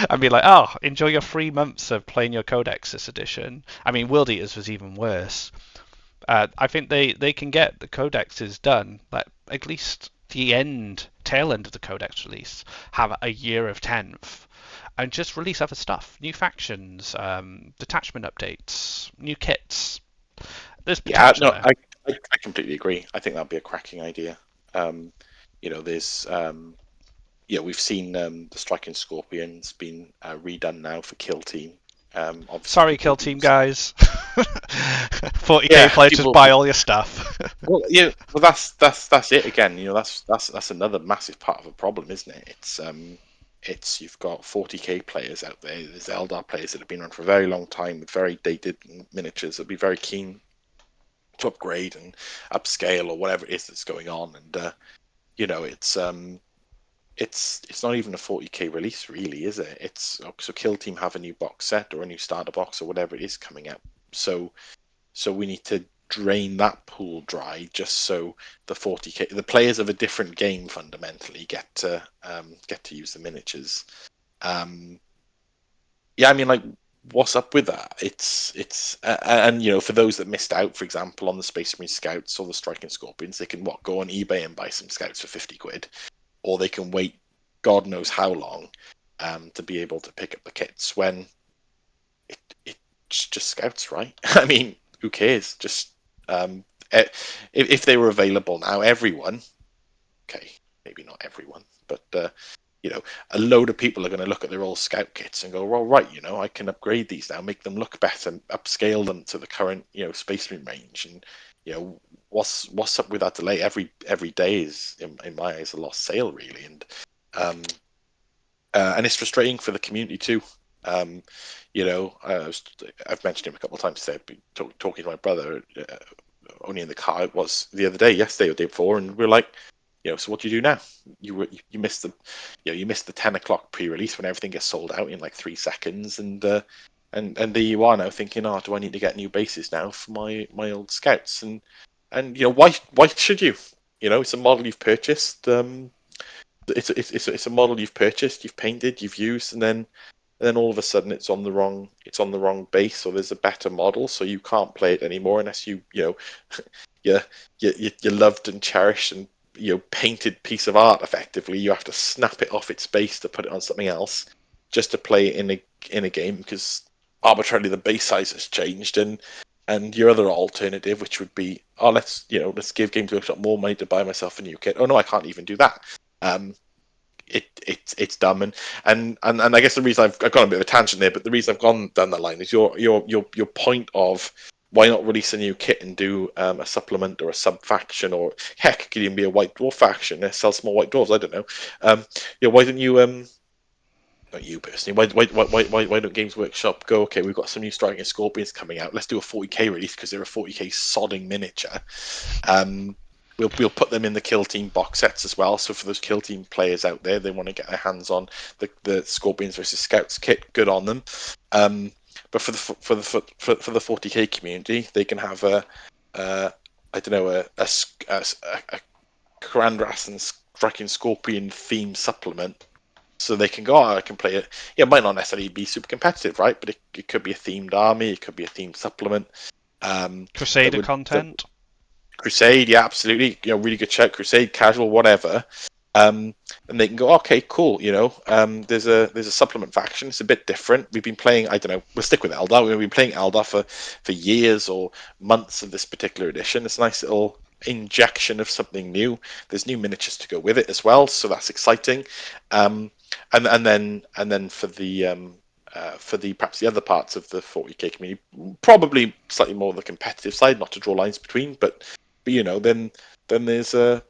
and be like, oh, enjoy your 3 months of playing your Codex this edition. I mean, World Eaters was even worse. I think they can get the codexes done, like at least the tail end of the codex release, have a year of 10th, and just release other stuff, new factions, detachment updates, new kits. There's Yeah, potential no, there. I completely agree. I think that'd be a cracking idea. There's we've seen the Striking Scorpions been redone now for Kill Team. Obviously, Sorry, people Kill have Team been guys. 40k yeah, players, just people. buy all your stuff. Well, yeah, well, that's it again. That's another massive part of a problem, isn't it? It's you've got 40k players out there. There's Eldar players that have been around for a very long time with very dated miniatures. That'll be very keen to upgrade and upscale or whatever it is that's going on. And you know, it's not even a 40k release, really, is it? So Kill Team have a new box set or a new starter box or whatever it is coming out. So we need to drain that pool dry just so the 40k the players of a different game fundamentally get to use the miniatures. Yeah, I mean, like, what's up with that? And for those that missed out, for example, on the Space Marine Scouts or the Striking Scorpions, they can go on eBay and buy some Scouts for 50 quid, or they can wait God knows how long to be able to pick up the kits when it's just Scouts, right? I mean, who cares? Just if they were available now, everyone, okay, maybe not everyone, but a load of people are going to look at their old Scout kits and go, well, right, I can upgrade these now, make them look better, upscale them to the current Space Marine range, and what's up with that delay? Every day is in my eyes a lost sale, really, um, and it's frustrating for the community too. I've mentioned him a couple of times today. I've been talking to my brother only in the car. It was the other day, yesterday or the day before, and we're like, so what do you do now? You missed the 10 o'clock pre-release when everything gets sold out in like 3 seconds, and there you are now thinking, oh, do I need to get new bases now for my old Scouts? And why should you? It's a model you've purchased. It's a model you've purchased, you've painted, you've used, and then all of a sudden it's on the wrong base, or there's a better model, so you can't play it anymore unless you you loved and cherished and painted piece of art. Effectively, you have to snap it off its base to put it on something else just to play it in a game, because arbitrarily the base size has changed. And your other alternative, which would be, oh, let's give Games Workshop more money to buy myself a new kit. Oh no, I can't even do that. It's dumb, and I guess the reason I've gone a bit of a tangent there, but the reason I've gone down that line is your point of why not release a new kit and do a supplement or a sub faction, or heck, it could even be a White Dwarf faction, sell some more White Dwarves. I don't know. Why don't you not you personally? Why don't Games Workshop go? Okay, we've got some new Striking Scorpions coming out. Let's do a 40k release because they're a 40k sodding miniature. We'll put them in the Kill Team box sets as well. So for those Kill Team players out there, they want to get their hands on the Scorpions versus Scouts kit. Good on them. But for the 40k community, they can have a Karandras and Striking Scorpion theme supplement. So they can go, I can play it. Yeah, it might not necessarily be super competitive, right? But it could be a themed army. It could be a themed supplement. Crusader content. Crusade, yeah, absolutely. Really good check. Crusade, casual, whatever. And they can go, okay, cool. There's a supplement faction. It's a bit different. We've been playing. I don't know. We'll stick with Eldar. We've been playing Eldar for years or months of this particular edition. It's a nice little injection of something new. There's new miniatures to go with it as well, so that's exciting. And then for the perhaps the other parts of the 40k community, probably slightly more the competitive side, not to draw lines between, but then there's a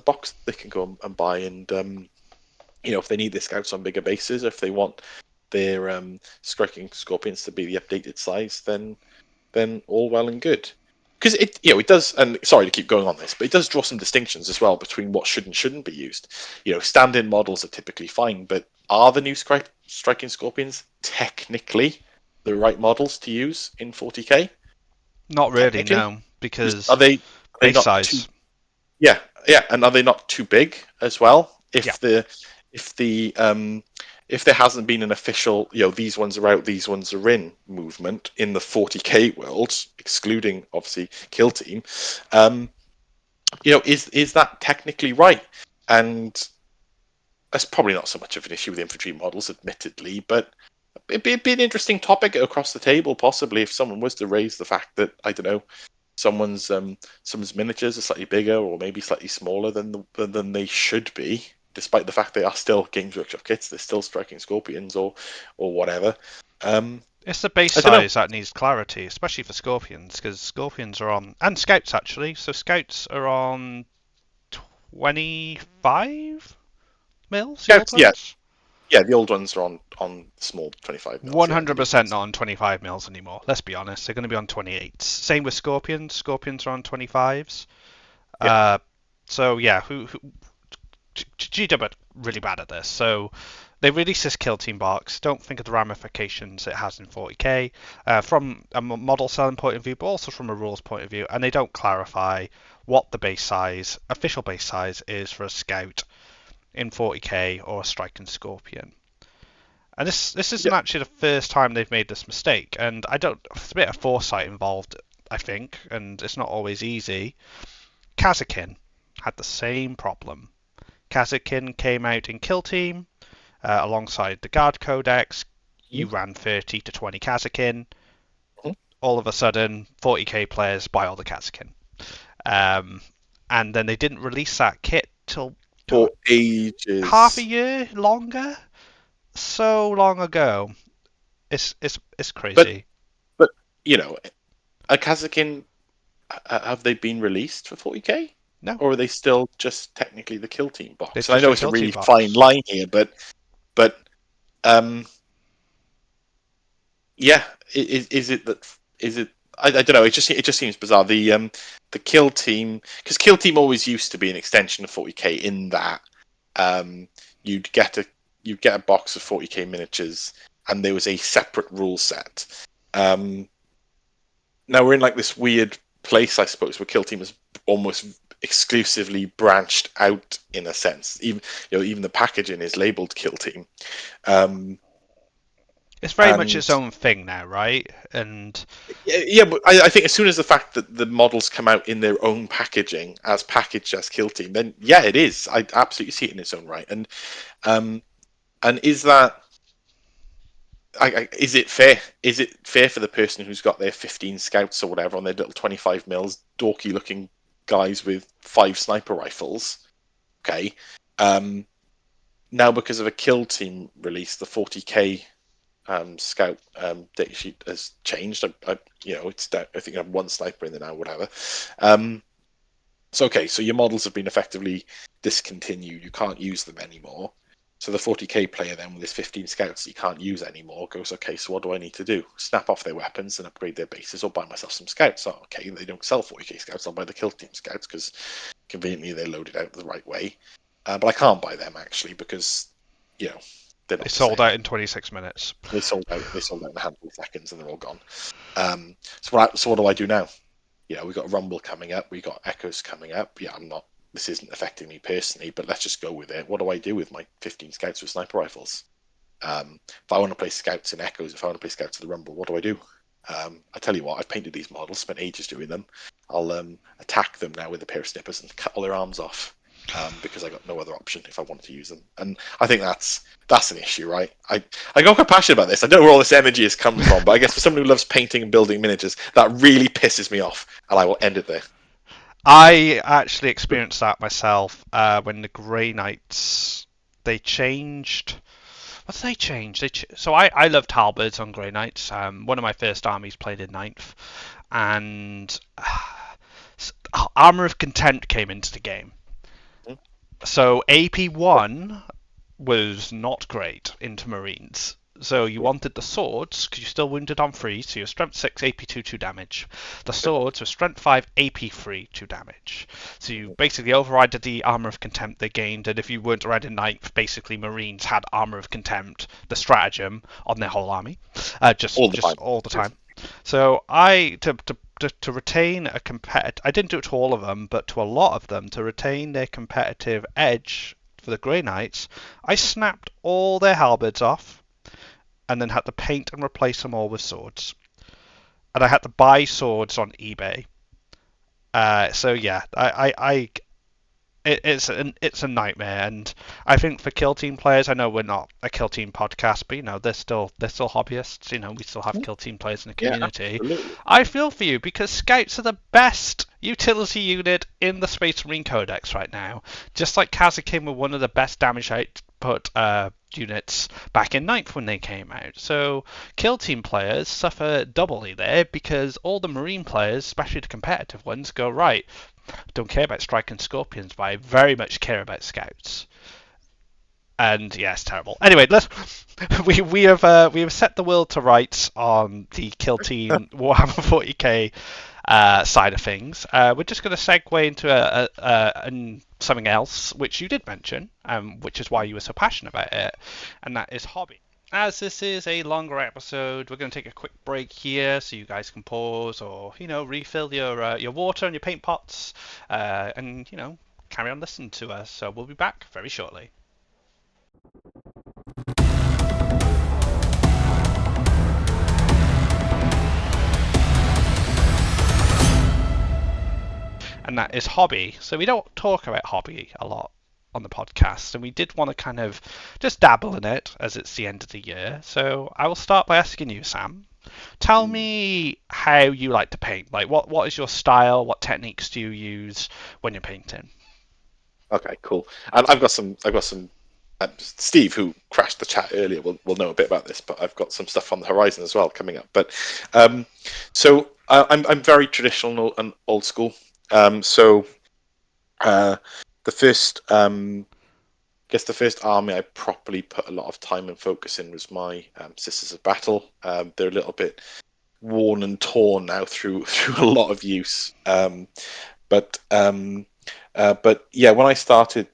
box they can go and buy, and if they need their Scouts on bigger bases, or if they want their Striking Scorpions to be the updated size, then all well and good. Because it does, and sorry to keep going on this, but it does draw some distinctions as well between what should and shouldn't be used. Stand-in models are typically fine, but are the new Striking Scorpions technically the right models to use in 40k? Not really, Technically, no. because Are they base not too? size. Yeah, yeah, and are they not too big as well? Yeah. If the if there hasn't been an official, these ones are out, these ones are in movement in the 40k world, excluding obviously Kill Team, is that technically right? And that's probably not so much of an issue with infantry models, admittedly, but it'd be an interesting topic across the table, possibly, if someone was to raise the fact that, I don't know, someone's miniatures are slightly bigger or maybe slightly smaller than they should be, despite the fact they are still Games Workshop kits. They're still striking scorpions or whatever. It's the base I don't know. size that needs clarity, especially for scorpions, because scorpions are on, and scouts actually. So scouts are on 25 mils, the old Scouts, yeah, ones. yeah, the old ones are on small 25 mils. Yeah, the new 100% ones. not on 25 mils anymore. Let's be honest, they're going to be on 28s. Same with scorpions. Scorpions are on 25s. Yeah, Uh, so yeah, GW are really bad at this. So they released this Kill Team box. Don't think of the ramifications it has in 40k from a model selling point of view, but also from a rules point of view. And they don't clarify what the base size, official base size, is for a scout in 40k or a striking scorpion. And this isn't yeah, actually the first time they've made this mistake. And I don't. There's a bit of foresight involved, I think, and it's not always easy. Kazakin had the same problem. Kazakin came out in Kill Team alongside the Guard Codex. You mhm, ran 30 to 20 Kazakin. mhm. All of a sudden, 40k players buy all the Kazakin. Um, and then they didn't release that kit till For half a ages. year longer. So long ago. It's But crazy. but you know, a Kazakin, have they been released for 40k, No, or are they still just technically the Kill Team it's box? And I just know a it's a Kill Team really fine box. line here, but um, yeah, is it that is it? I don't know. It just seems bizarre. The Kill Team, because Kill Team always used to be an extension of 40k in that um you'd get a box of 40k miniatures and there was a separate rule set. Um, Now we're in like this weird place, I suppose, where Kill Team is almost exclusively branched out in a sense. Even the packaging is labeled Kill Team. Um, It's very much and its own thing now, right? And yeah, but I think as soon as the fact that the models come out in their own packaging as packaged as Kill Team, then yeah, it is. I absolutely see it in its own right. Um, and is that is it fair? Is it fair for the person who's got their 15 scouts or whatever on their little 25 mils dorky looking guys with 5 sniper rifles? Okay. Um, Now because of a Kill Team release, the 40k scout data sheet has changed. It's down, I think I have one sniper in there now, whatever. So okay, so your models have been effectively discontinued. You can't use them anymore. So the 40k player then with his 15 scouts he can't use anymore goes, okay, so what do I need to do? Snap off their weapons and upgrade their bases or buy myself some scouts. Oh, okay, they don't sell 40k scouts. I'll buy the Kill Team scouts because conveniently they're loaded out the right way. But I can't buy them actually because, you know, they're they not for sold sale. out in 26 minutes. They sold out. They sold out in a handful of seconds and they're all gone. So what do I do now? We've got Rumble coming up, we got Echoes coming up. This isn't affecting me personally, but let's just go with it. What do I do with my 15 scouts with sniper rifles? If I want to play scouts in Echoes, if I want to play scouts in the Rumble, what do I do? I tell you what, I've painted these models, spent ages doing them. I'll attack them now with a pair of snippers and cut all their arms off. Because I got no other option if I wanted to use them, and I think that's an issue, right? I got quite passionate about this. I don't know where all this energy has come from, but I guess for someone who loves painting and building miniatures, that really pisses me off, and I will end it there. I actually experienced that myself when the Grey Knights they changed. What did they change? So I loved halberds on Grey Knights. One of my first armies played in ninth, and Armor of Contempt came into the game. So AP1 was not great into Marines. So you wanted the swords because you're still wounded on 3, so you're strength 6, AP 2, 2 damage. The swords were strength 5, AP 3, 2 damage. So you basically overrided the armor of contempt they gained, and if you weren't around in ninth, basically Marines had armor of contempt, the stratagem, on their whole army, just All the just time. all the time. So to to retain a I didn't do it to all of them, but to a lot of them, to retain their competitive edge for the Grey Knights, I snapped all their halberds off and then had to paint and replace them all with swords. And I had to buy swords on eBay. So yeah, it's a nightmare, and I think for kill team players, I know we're not a kill team podcast, but they're still hobbyists. We still have kill team players in the Yeah, community. absolutely. I feel for you because scouts are the best utility unit in the Space Marine Codex right now. Just like Kazakin were one of the best damage output units back in ninth when they came out. So kill team players suffer doubly there because all the Marine players, especially the competitive ones, go right. Don't care about striking scorpions, but I very much care about scouts. And yeah, it's terrible. Anyway, we have set the world to rights on the kill team Warhammer 40k side of things. We're just going to segue into something else, which you did mention, which is why you were so passionate about it, and that is hobby. As this is a longer episode, we're going to take a quick break here so you guys can pause or refill your water and your paint pots, and carry on listening to us. So we'll be back very shortly. And that is hobby. So we don't talk about hobby a lot on the podcast, and we did want to kind of just dabble in it as it's the end of the year. So I will start by asking you, Sam. Tell me how you like to paint. Like, what is your style? What techniques do you use when you're painting? Okay, cool. And I've got some. Steve, who crashed the chat earlier, will know a bit about this, but I've got some stuff on the horizon as well coming up. But I'm very traditional and old school. The first, the first army I properly put a lot of time and focus in was my Sisters of Battle. They're a little bit worn and torn now through a lot of use. But yeah, when I started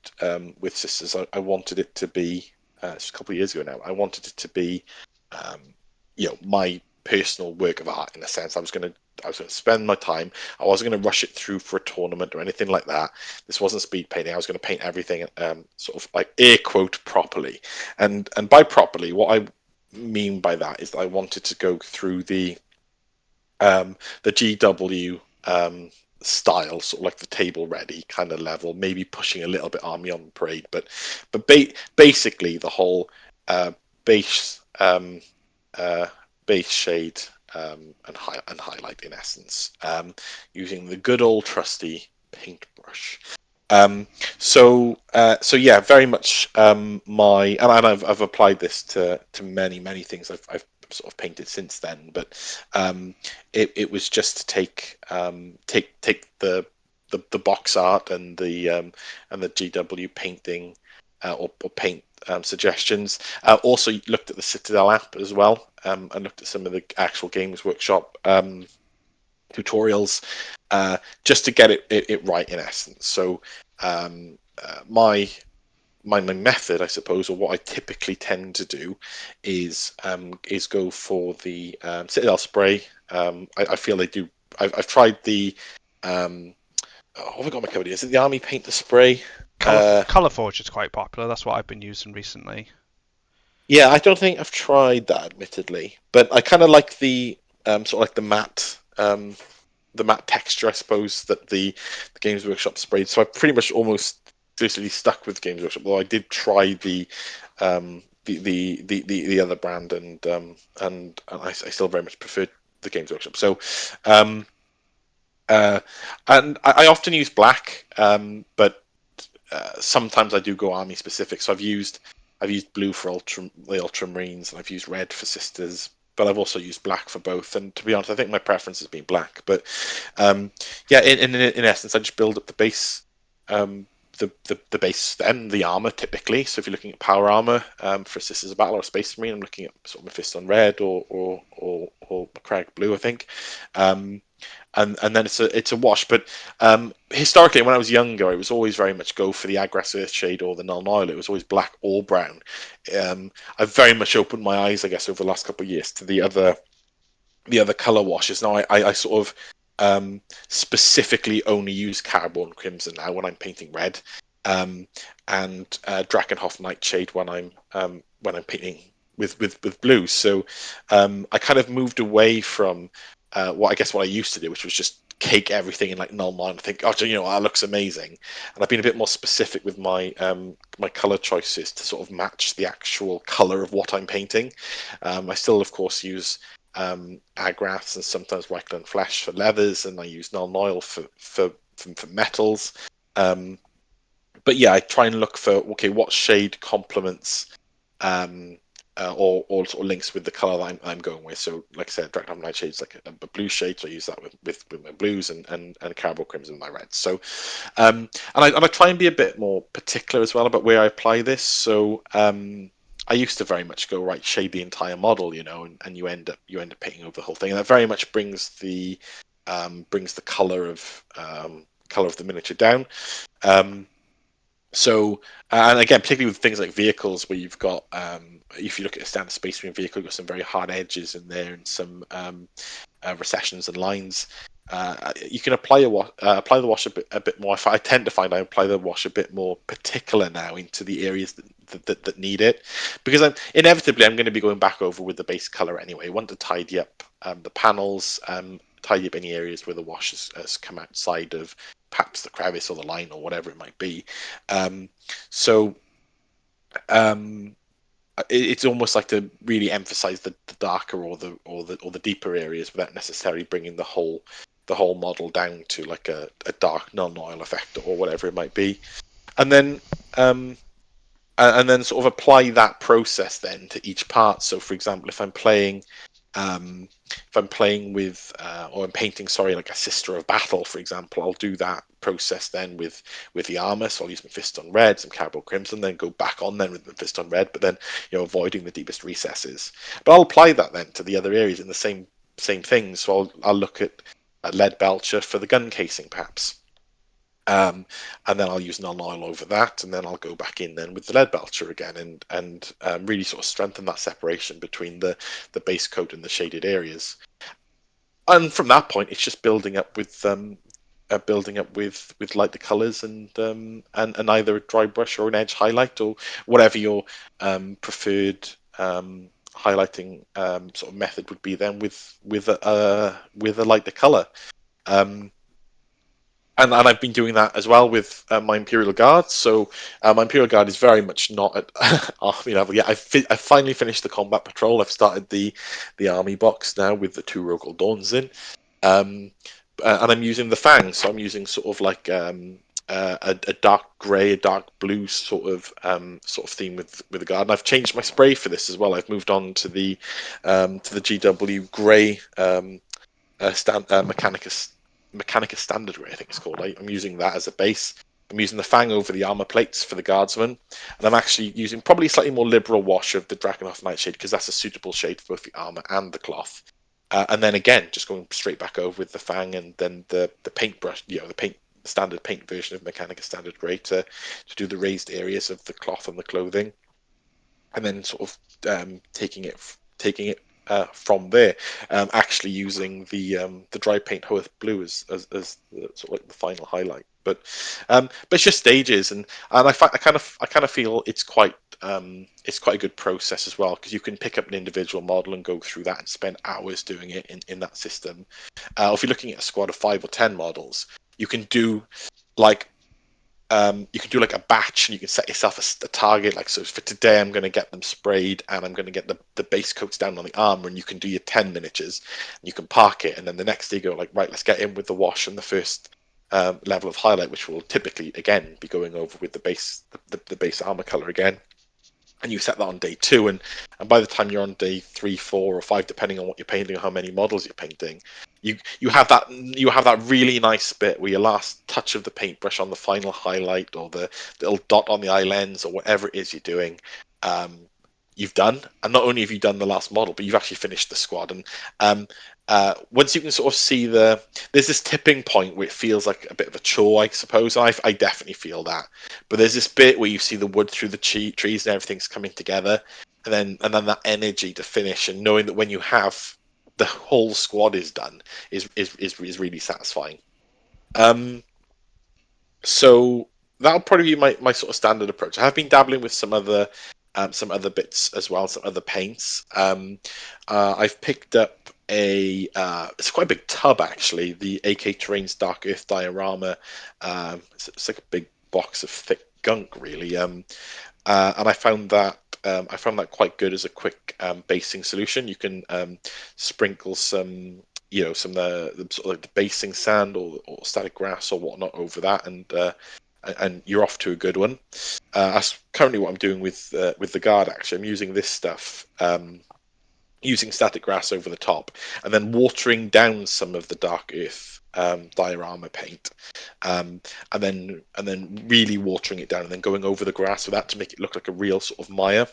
with Sisters, I wanted it to be it's a couple of years ago now. I wanted it to be my personal work of art in a sense. I was going to spend my time. I wasn't going to rush it through for a tournament or anything like that. This wasn't speed painting. I was going to paint everything sort of like air quote properly. And by properly, what I mean by that is that I wanted to go through the GW style, sort of like the table ready kind of level, maybe pushing a little bit army on parade, but basically the whole base base shade and highlight in essence, using the good old trusty paintbrush. So yeah, very much and I've applied this to many things I've sort of painted since then, but it was just to take the box art and the GW painting or paint suggestions. Also looked at the Citadel app as well, and looked at some of the actual Games Workshop tutorials, just to get it right in essence. So my method, I suppose, or what I typically tend to do is go for the Citadel spray. I feel they do. I've tried the what have I got my cover? Is it the Army Painter spray? Colourforge is quite popular. That's what I've been using recently. Yeah, I don't think I've tried that, admittedly, but I kind of like the sort of like the matte texture, I suppose, that the Games Workshop sprayed. So I pretty much almost exclusively stuck with Games Workshop, although I did try the other brand, and I still very much preferred the Games Workshop. So and I often use black, but sometimes I do go army specific. So I've used blue for the Ultramarines, and I've used red for Sisters, but I've also used black for both. And to be honest, I think my preference has been black. But yeah, in essence, I just build up the base, the base, then the armor typically. So if you're looking at power armor for Sisters of Battle or Space Marine, I'm looking at sort of Mephiston red or Crag blue, I think. And then it's a wash. But historically, when I was younger, it was always very much go for the Aggress Earthshade or the Null Oil. It was always black or brown. I've very much opened my eyes, I guess, over the last couple of years to the other color washes. Now I sort of specifically only use Carbon Crimson now when I'm painting red, and Drakenhof Nightshade when I'm painting with blue. So I kind of moved away from what I used to do, which was just cake everything in like null nine and think, oh, that looks amazing. And I've been a bit more specific with my color choices to sort of match the actual color of what I'm painting. I still, of course, use agraphs and sometimes Reichland Flash for leathers, and I use null oil for metals. But yeah, I try and look for what shade complements or sort of links with the color that I'm going with. So, like I said, Drakenhof Nightshade is like a blue shade, so I use that with my blues and Caribou Crimson with my reds. So, and I try and be a bit more particular as well about where I apply this. So, I used to very much go right shade the entire model, and you end up painting over the whole thing, and that very much brings the color of the miniature down. So, and again, particularly with things like vehicles, where you've got, if you look at a standard Space Marine vehicle, you've got some very hard edges in there and some recessions and lines. You can apply the wash a bit more. I tend to find I apply the wash a bit more particular now into the areas that need it, because I'm going to be going back over with the base color anyway. I want to tidy up the panels, tidy up any areas where the wash has come outside of perhaps the crevice or the line or whatever it might be. So it's almost like to really emphasize the darker or the deeper areas without necessarily bringing the whole model down to like a dark non-oil effect or whatever it might be, and then sort of apply that process then to each part. So, for example, if I'm playing with or I'm painting, like a Sister of Battle, for example, I'll do that process then with the armor. So I'll use my fist on red, some Caribou Crimson, then go back on then with my fist on red, but then avoiding the deepest recesses. But I'll apply that then to the other areas in the same things. So I'll look at lead belcher for the gun casing, perhaps. And then I'll use non-oil over that, and then I'll go back in then with the lead belcher again, and really sort of strengthen that separation between the base coat and the shaded areas. And from that point, it's just building up with lighter colours and either a dry brush or an edge highlight or whatever your preferred highlighting sort of method would be then with a lighter colour. And I've been doing that as well with my Imperial Guard. So my Imperial Guard is very much not at army level yet. I finally finished the Combat Patrol. I've started the army box now with the 2 Rogal Dawns in. And I'm using the Fang. So I'm using sort of like a dark grey, a dark blue sort of theme with the Guard. And I've changed my spray for this as well. I've moved on to the GW grey Mechanica Standard Grey, I think it's called. I'm using that as a base. I'm using the Fang over the armor plates for the Guardsman, and I'm actually using probably a slightly more liberal wash of the Drakenhof Nightshade because that's a suitable shade for both the armor and the cloth. And then again, just going straight back over with the Fang and then the paintbrush, the standard paint version of Mechanica Standard Grey to do the raised areas of the cloth and the clothing, and then sort of taking it from there, actually using the dry paint Hoeth Blue as sort of like the final highlight. But it's just stages, and I kind of feel it's quite a good process as well, because you can pick up an individual model and go through that and spend hours doing it in that system. If you're looking at a squad of 5 or 10 models, you can do like a batch, and you can set yourself a target. Like, so for today, I'm going to get them sprayed, and I'm going to get the base coats down on the armor, and you can do your 10 miniatures, and you can park it, and then the next day you go like, right, let's get in with the wash and the first level of highlight, which will typically again be going over with the base armor color again. And you set that on day 2, and by the time you're on day 3, 4, or 5, depending on what you're painting or how many models you're painting, you have that really nice bit where your last touch of the paintbrush on the final highlight or the little dot on the eye lens or whatever it is you're doing, you've done. And not only have you done the last model, but you've actually finished the squad. And once you can sort of see there's this tipping point where it feels like a bit of a chore, I suppose. I definitely feel that. But there's this bit where you see the wood through the trees and everything's coming together, and then that energy to finish, and knowing that when you have the whole squad is done is really satisfying. So that'll probably be my sort of standard approach. I have been dabbling with some other bits as well, some other paints. I've picked up it's quite a big tub actually, the AK Terrains Dark Earth diorama. It's like a big box of thick gunk really. And I found that quite good as a quick basing solution. You can sprinkle some some of the sort of like the basing sand or static grass or whatnot over that, and you're off to a good one. That's currently what I'm doing with the guard. Actually, I'm using this stuff, using static grass over the top, and then watering down some of the dark earth diorama paint, and then really watering it down, and then going over the grass with that to make it look like a real sort of mire.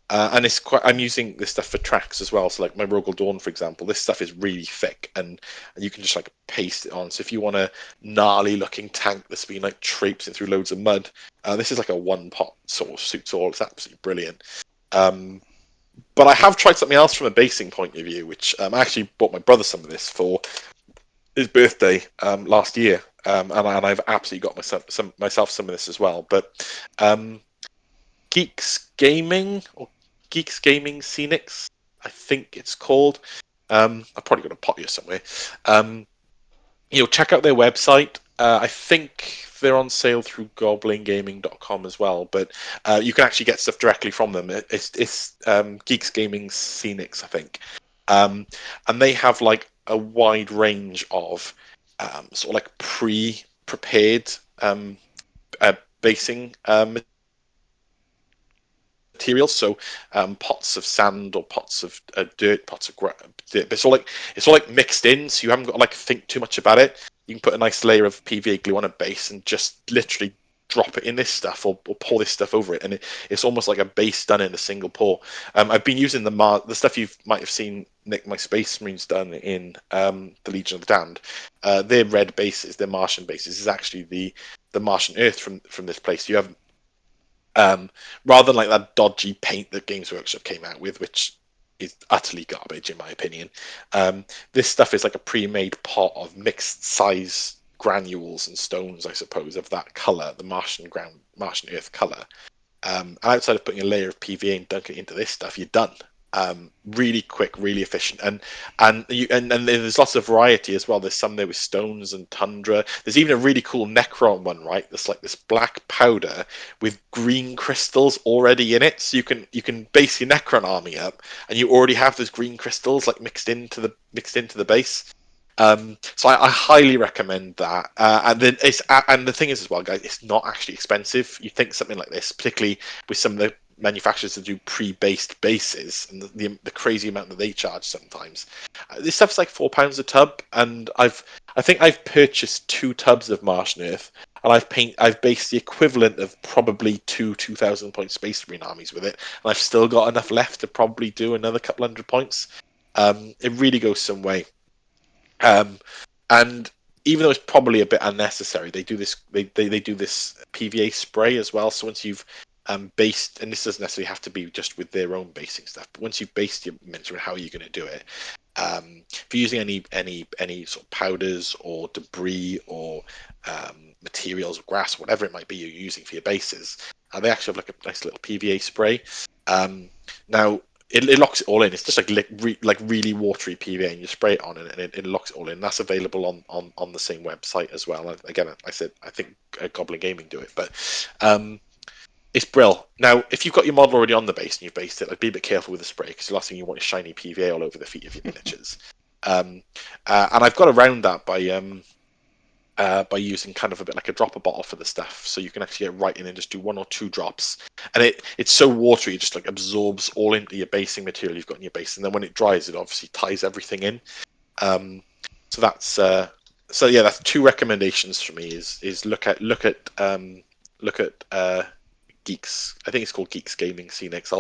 And it's quite. I'm using this stuff for tracks as well. So like my Rogel Dawn, for example, this stuff is really thick, and you can just like paste it on. So if you want a gnarly looking tank that's been like traipsing through loads of mud, this is like a one pot sort of suits all. It's absolutely brilliant. But I have tried something else from a basing point of view, which I actually bought my brother some of this for his birthday last year, and I've absolutely got myself some of this as well. But Geeks Gaming or Geeks Gaming Scenics, I think it's called. I've probably got a pot here somewhere. Check out their website. I think they're on sale through goblingaming.com as well, but you can actually get stuff directly from them. It's Geeks Gaming Scenics, I think. And they have like a wide range of sort of like pre-prepared basing materials, so pots of sand or pots of dirt, pots of dirt. It's all like mixed in, so you haven't got to like think too much about it. You can put a nice layer of PVA glue on a base and just literally drop it in this stuff or pour this stuff over it, and it's almost like a base done in a single pour. I've been using the stuff you might have seen Nick, my Space Marines, done in the Legion of the Damned. Their red bases, their Martian bases, is actually the Martian Earth from this place. You have rather than like that dodgy paint that Games Workshop came out with, which is utterly garbage in my opinion. This stuff is like a pre-made pot of mixed size granules and stones, I suppose, of that color, the Martian Earth color. Outside of putting a layer of PVA and dunking it into this stuff, you're done. Really quick, really efficient, and there's lots of variety as well. There's some there with stones and tundra. There's even a really cool Necron one, right? That's like this black powder with green crystals already in it, so you can base your Necron army up, and you already have those green crystals like mixed into the base. So I highly recommend that. And then and the thing is as well, guys, it's not actually expensive. You think something like this, particularly with some of the manufacturers that do pre-based bases and the crazy amount that they charge sometimes. This stuff's like £4 a tub, and I think I've purchased 2 tubs of Martian Earth, and I've based the equivalent of probably 2,000 point Space Marine armies with it, and I've still got enough left to probably do another couple hundred points. It really goes some way. And even though it's probably a bit unnecessary, they do this PVA spray as well. So once you've based, and this doesn't necessarily have to be just with their own basing stuff, but once you've based your miniature, how are you going to do it? If you're using any sort of powders or debris or materials or grass, whatever it might be you're using for your bases, they actually have like a nice little PVA spray. Now it locks it all in. It's just like really watery PVA, and you spray it on, and it locks it all in. That's available on the same website as well. Again, I think Goblin Gaming do it, but it's brill. Now, if you've got your model already on the base and you've based it, I'd be a bit careful with the spray, because the last thing you want is shiny PVA all over the feet of your miniatures. And I've got around that by using kind of a bit like a dropper bottle for the stuff, so you can actually get right in and just do 1 or 2 drops, and it's so watery, it just like absorbs all into your basing material you've got in your base, and then when it dries, it obviously ties everything in. So that's 2 recommendations for me. Is look at Geeks. I think it's called Geeks Gaming Scenics.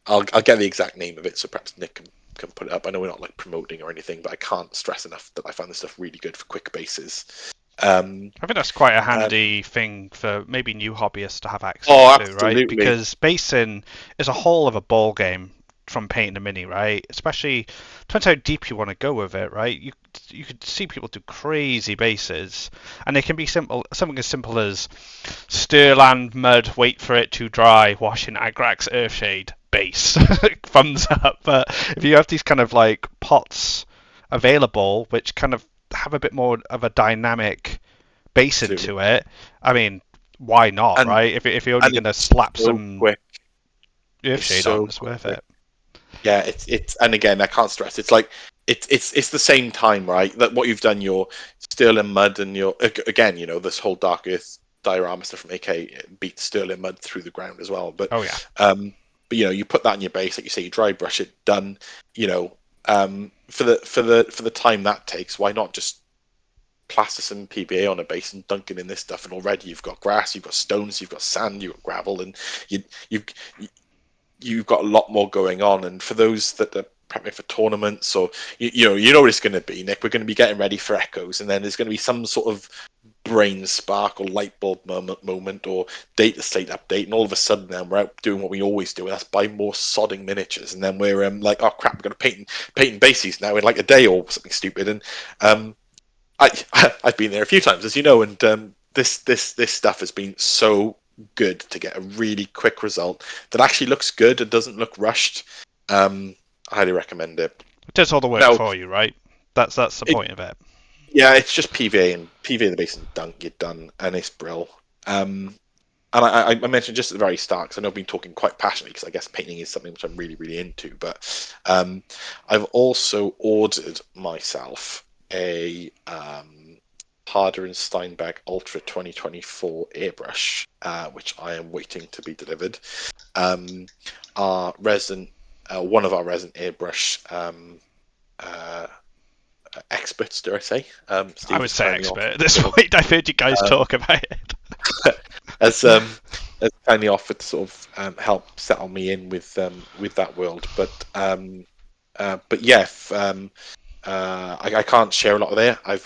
I'll get the exact name of it, so perhaps Nick can put it up. I know we're not like promoting or anything, but I can't stress enough that I found this stuff really good for quick bases. I think that's quite a handy thing for maybe new hobbyists to have access to, right? Because basing is a whole of a ball game from painting a mini, right? Especially depends how deep you want to go with it, right? You could see people do crazy bases, and it can be simple, something as simple as stir land mud, wait for it to dry, wash in Agrax Earthshade base, thumbs up. But if you have these kind of like pots available, which kind of have a bit more of a dynamic base Absolutely. into it, I mean, why not, And right? If you're only and going to it's slap so some quick. It's Earthshade on, so it's worth quick. it. Yeah, it's and again, I can't stress. It's like it's the same time, right? That what you've done, your Sterling Mud and your again, this whole Dark Earth diorama stuff from AK beats Sterling Mud through the ground as well. Oh yeah. Um, but you put that in your base, like you say, you dry brush it, done. For the time that takes, why not just plaster some PBA on a base and dunk it in this stuff, and already you've got grass, you've got stones, you've got sand, you've got gravel, and you you've you've got a lot more going on. And for those that are prepping for tournaments, or you know what it's going to be, Nick. We're going to be getting ready for echoes, and then there's going to be some sort of brain spark or light bulb moment or data slate update, and all of a sudden then we're out doing what we always do, and that's buy more sodding miniatures, and then we're like, oh crap, we're going to paint bases now in like a day or something stupid. And I I've been there a few times, as you know, and this stuff has been so good to get a really quick result that actually looks good and doesn't look rushed. I highly recommend it. It does all the work Now, for you, right? That's the it, point of it. yeah, it's just PVA and PVA in the base and dunk, you're done, and it's brill. And I mentioned just at the very start, because I know I've been talking quite passionately, because I guess painting is something which I'm really, really into. But I've also ordered myself a Harder and Steinbeck Ultra 2024 airbrush, which I am waiting to be delivered. Our resin, one of our resin airbrush experts, dare I say, I Steve would has say kindly expert offered at this point. I've heard you guys talk about it. as kindly offered to sort of help settle me in with that world. But yeah, I can't share a lot of there. I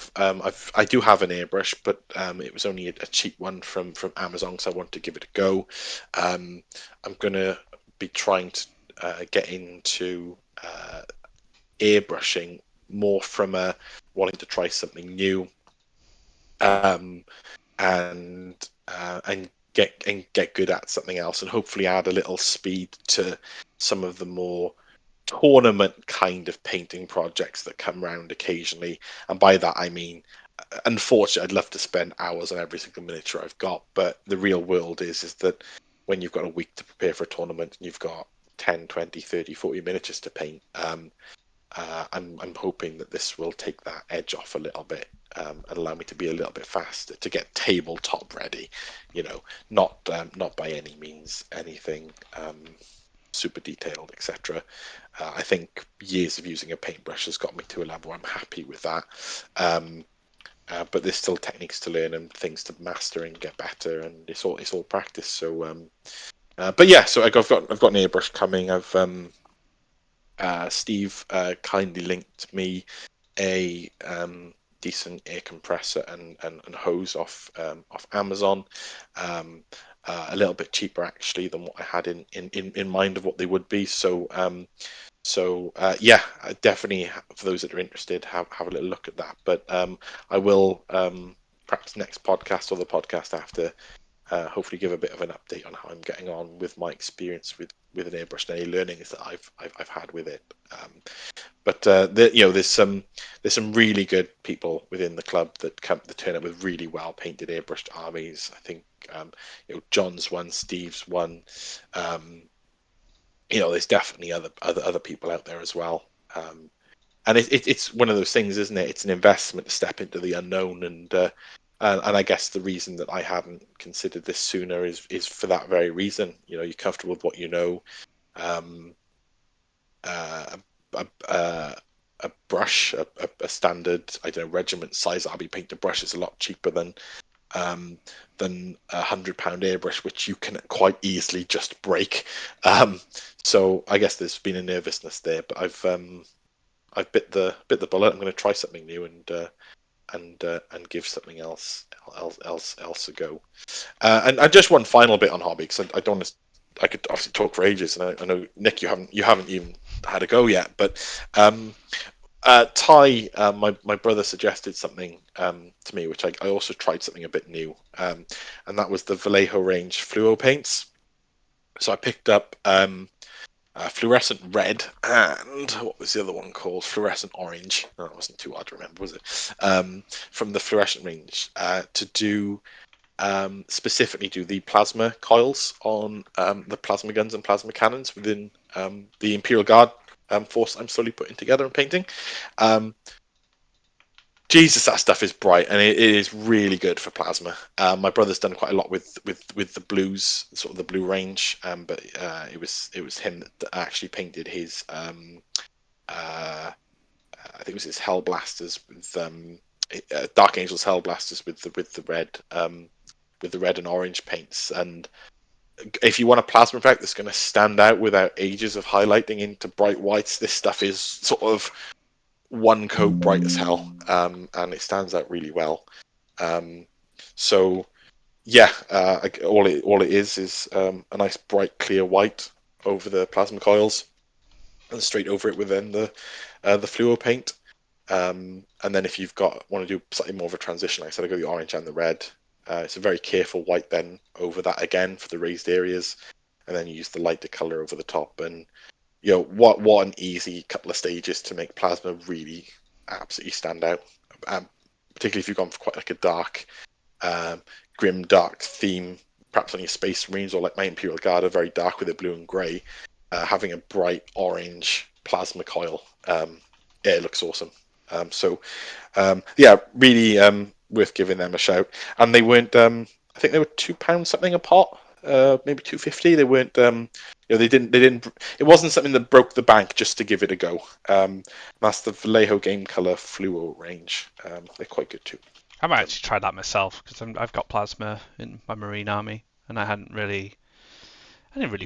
do have an airbrush, but it was only a cheap one from Amazon, so I want to give it a go. I'm gonna be trying to get into airbrushing more from a wanting to try something new, um, and get good at something else, and hopefully add a little speed to some of the more tournament kind of painting projects that come around occasionally. And by that I mean, unfortunately, I'd love to spend hours on every single miniature I've got, but the real world is that when you've got a week to prepare for a tournament and you've got 10, 20, 30, 40 miniatures to paint, I'm hoping that this will take that edge off a little bit, and allow me to be a little bit faster to get tabletop ready. Not by any means anything super detailed, etc. I think years of using a paintbrush has got me to a level where I'm happy with that. But there's still techniques to learn and things to master and get better, and it's all practice. So, but yeah, so I've got an airbrush coming. Steve kindly linked me a decent air compressor and hose off Amazon. A little bit cheaper actually than what I had in mind of what they would be. So yeah, definitely for those that are interested, have a little look at that. But I will perhaps next podcast or the podcast after, hopefully give a bit of an update on how I'm getting on with my experience with an airbrush and any learnings that I've had with it. But there's some really good people within the club that turn up with really well painted airbrushed armies. I think John's one, Steve's one. There's definitely other people out there as well. And it's one of those things, isn't it? It's an investment to step into the unknown, and I guess the reason that I hadn't considered this sooner is for that very reason. You're comfortable with what you know. Uh, a, a brush, a standard, I don't know, regiment size RB painter brush is a lot cheaper than £100 airbrush, which you can quite easily just break. So I guess there's been a nervousness there, but I've bit the bullet. I'm going to try something new and give something else a go. And just one final bit on hobby, because I don't want to could obviously talk for ages, and I know Nick, you haven't even had a go yet, but Ty, my brother suggested something to me, which I also tried something a bit new, and that was the Vallejo range fluo paints. So I picked up fluorescent red, and what was the other one called? Fluorescent orange. No, that wasn't too hard to remember, was it? From the fluorescent range to do specifically do the plasma coils on the plasma guns and plasma cannons within the Imperial Guard force I'm slowly putting together and painting. Um, Jesus, that stuff is bright, and it is really good for plasma. My brother's done quite a lot with the blues, sort of the blue range, but it was him that actually painted his I think it was his Hell Blasters with Dark Angels Hell Blasters with the red and orange paints. And if you want a plasma effect that's going to stand out without ages of highlighting into bright whites, this stuff is sort of one coat bright as hell, and it stands out really well. So yeah, all it is a nice bright clear white over the plasma coils, and straight over it within the fluo paint. And then if you've want to do slightly more of a transition, like I said, I go the orange and the red. It's a very careful white then over that again for the raised areas, and then you use the lighter color over the top. And what an easy couple of stages to make plasma really absolutely stand out. Particularly if you've gone for quite like a dark, grim dark theme, perhaps on your Space Marines or like my Imperial Guard are very dark with a blue and grey. Having a bright orange plasma coil, yeah, it looks awesome. Yeah, really worth giving them a shout. And they weren't. I think they were £2 something a pot, maybe £2.50. They weren't. They didn't. It wasn't something that broke the bank just to give it a go. That's the Vallejo Game Color Fluo range. They're quite good too. I might actually try that myself because I've got plasma in my Marine army, and I didn't really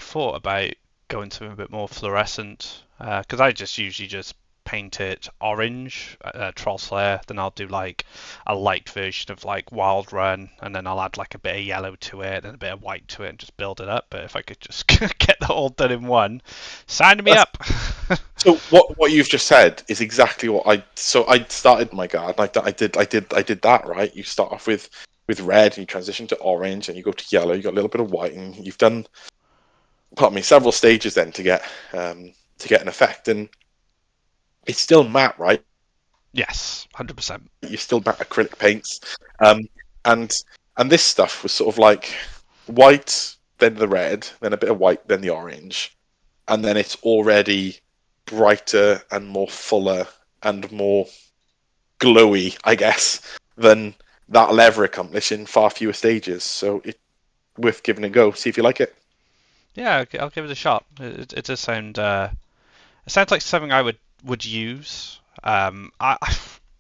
thought about going to a bit more fluorescent because I just usually just paint it orange, Troll Slayer. Then I'll do like a light version of like Wild Run, and then I'll add like a bit of yellow to it and a bit of white to it and just build it up. But if I could just get that all done in one, sign me up. So what you've just said is exactly what I. So I started my guard. I did that right. You start off with red, and you transition to orange, and you go to yellow. You got a little bit of white, and you've done, pardon me, several stages then to get an effect, and it's still matte, right? Yes, 100%. You're still matte acrylic paints, and this stuff was sort of like white, then the red, then a bit of white, then the orange, and then it's already brighter and more fuller and more glowy, I guess, than that'll ever accomplish in far fewer stages. So it's worth giving it a go. See if you like it. Yeah, I'll give it a shot. It does sound. It sounds like something I would use.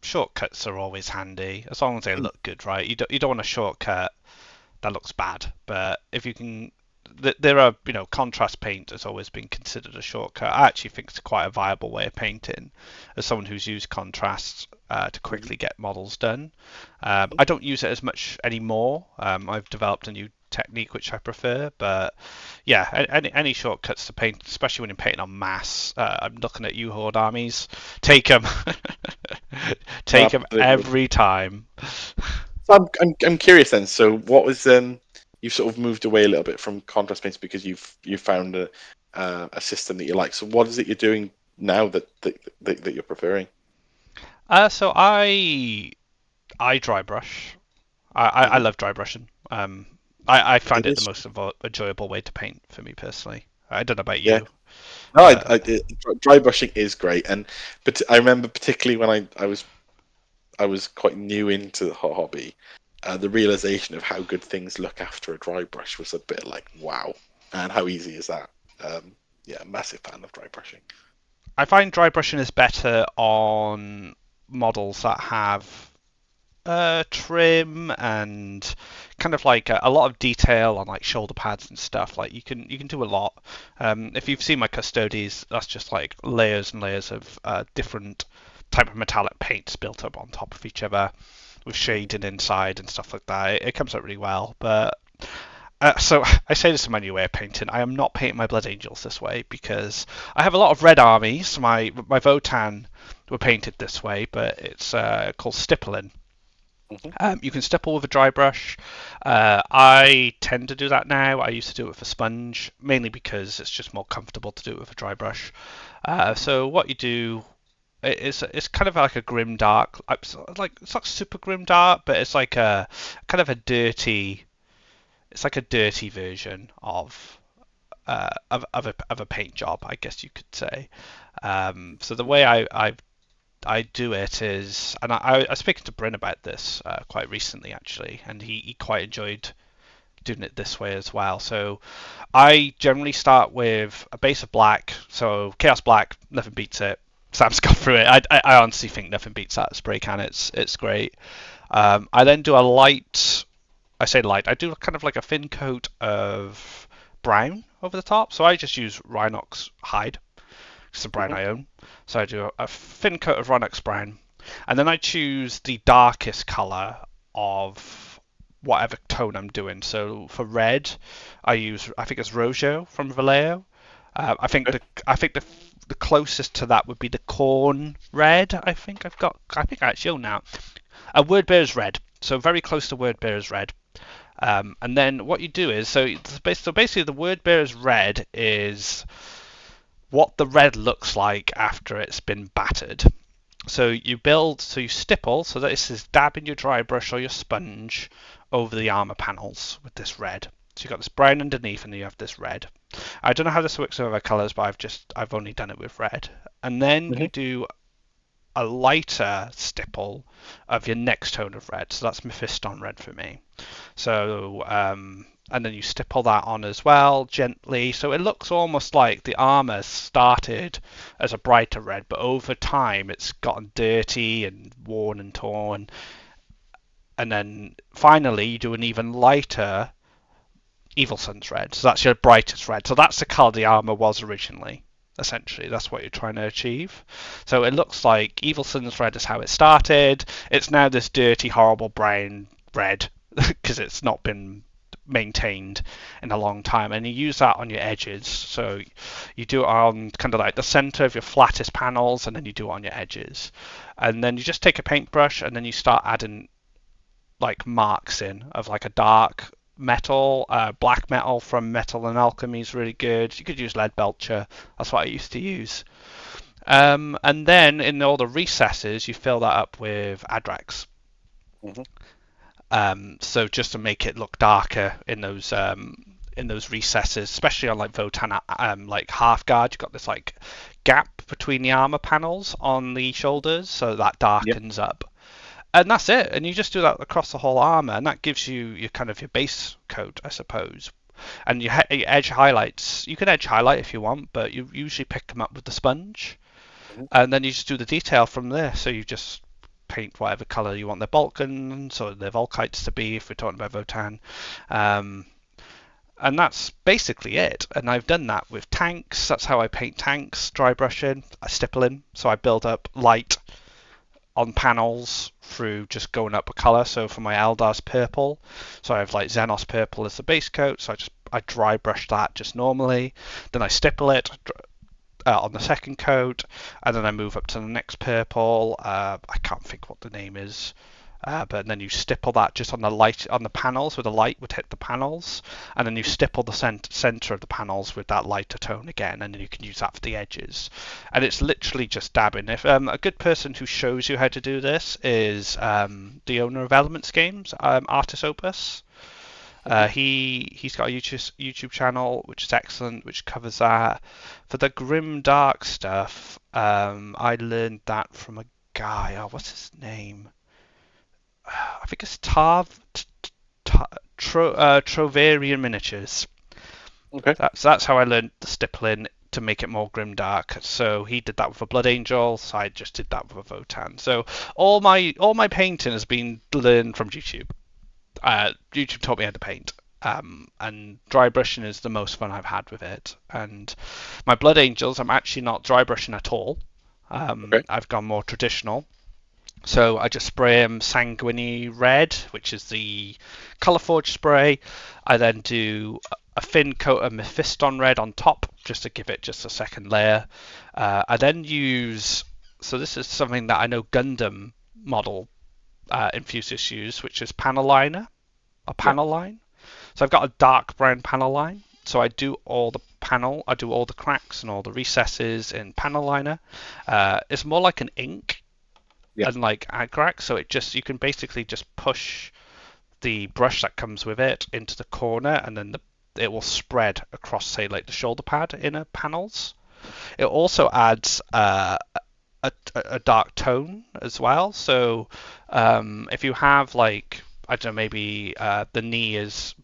Shortcuts are always handy as long as they look good, right? You don't want a shortcut that looks bad, but if you can, there are contrast paint has always been considered a shortcut. I actually think it's quite a viable way of painting, as someone who's used contrast to quickly get models done. I don't use it as much anymore. I've developed a new technique which I prefer, but yeah, any shortcuts to paint, especially when you're painting on mass. I'm looking at you, Horde armies. Take them, take them every time. So I'm curious then. So what was you've sort of moved away a little bit from contrast paints because you've found a system that you like. So what is it you're doing now that you're preferring? So I dry brush. I love dry brushing. I find It it the is, most enjoyable way to paint for me personally. I don't know about yeah. you. No, But dry brushing is great, but I remember particularly when I was quite new into the hobby. The realization of how good things look after a dry brush was a bit like wow, and how easy is that? Yeah, massive fan of dry brushing. I find dry brushing is better on models that have trim and kind of like a lot of detail on like shoulder pads and stuff. Like you can do a lot. If you've seen my custodies, that's just like layers and layers of different type of metallic paints built up on top of each other with shading inside and stuff like that. It comes out really well, but So I say this in my new way of painting. I am not painting my Blood Angels this way because I have a lot of red armies. My Votan were painted this way, but it's called stippling. Hmm. You can stipple with a dry brush. I tend to do that now. I used to do it with a sponge, mainly because it's just more comfortable to do it with a dry brush. So what you do, it's kind of like a grim dark, like it's not super grim dark, but it's like a kind of a dirty. It's like a dirty version of a paint job, I guess you could say. So the way I do it is, and I was speaking to Bryn about this quite recently actually, and he quite enjoyed doing it this way as well. So I generally start with a base of black, so Chaos Black, nothing beats it. Sam's gone through it. I honestly think nothing beats that spray can. It's great. I then do a light. I say light. I do kind of like a thin coat of brown over the top. So I just use Rhinox hide. It's the brown Hmm. I own. So I do a thin coat of Rhinox brown, and then I choose the darkest color of whatever tone I'm doing. So for red, I think it's Rojo from Vallejo. Okay. I think the closest to that would be the corn red. I think I actually own now. A word bear's red. So very close to word bear's red. And then what you do is so basically the word bear's red is what the red looks like after it's been battered. So you stipple, so that this is dabbing your dry brush or your sponge over the armor panels with this red. So you've got this brown underneath and then you have this red. I don't know how this works with other colours, but I've only done it with red. And then Hmm. you do a lighter stipple of your next tone of red. So that's Mephiston red for me. So and then you stipple that on as well gently. So it looks almost like the armor started as a brighter red, but over time it's gotten dirty and worn and torn. And then finally you do an even lighter Evil Sun's red. So that's your brightest red. So that's the color the armor was originally. Essentially, that's what you're trying to achieve. So it looks like Evil Sun's red is how it started. It's now this dirty, horrible brown red because it's not been maintained in a long time, and you use that on your edges. So you do it on kind of like the center of your flattest panels, and then you do it on your edges, and then you just take a paintbrush and then you start adding like marks in of like a dark metal, black metal from Metal and Alchemy is really good. You could use lead belcher. That's what I used to use. And then in all the recesses, you fill that up with Adrax. Hmm. So just to make it look darker in those recesses, especially on like Votan, like half guard, you've got this like gap between the armor panels on the shoulders, so that Yep. darkens up. And that's it. And you just do that across the whole armor, and that gives you your kind of your base coat, I suppose. And your edge highlights, you can edge highlight if you want, but you usually pick them up with the sponge, Hmm. and then you just do the detail from there. So you just paint whatever color you want their Balkans or their Volkites to be, if we're talking about Votan. Um, and that's basically it. And I've done that with tanks. That's how I paint tanks, dry brushing, I stipple in. So I build up light on panels through just going up a color. So for my Eldar's purple, so I have like Xenos purple as the base coat. So I dry brush that just normally. Then I stipple it on the second coat, and then I move up to the next purple. I can't think what the name is. But then you stipple that just on the light on the panels, where the light would hit the panels, and then you stipple the center of the panels with that lighter tone again, and then you can use that for the edges. And it's literally just dabbing. If a good person who shows you how to do this is the owner of Elements Games, Artis Opus. Hmm. He's got a YouTube channel which is excellent, which covers that. For the grim dark stuff, I learned that from a guy. Oh, what's his name? I think it's Trovarian Miniatures. Okay. That's how I learned the stippling to make it more grim dark. So he did that with a Blood Angel. So I just did that with a Votan. So all my painting has been learned from YouTube. YouTube taught me how to paint. And dry brushing is the most fun I've had with it. And my Blood Angels, I'm actually not dry brushing at all. Okay. I've gone more traditional. So I just spray them Sanguinary Red, which is the Colourforge spray. I then do a thin coat of Mephiston Red on top, just to give it just a second layer. I then use, so this is something that I know Gundam model enthusiasts use, which is panel liner, a Yeah. panel line. So I've got a dark brown panel line. So I do all the cracks and all the recesses in panel liner. It's more like an ink Yeah. and like agrax, so you can basically just push the brush that comes with it into the corner, and then it will spread across, say, like the shoulder pad inner panels. It also adds a dark tone as well. So if you have like, I don't know, maybe the knee is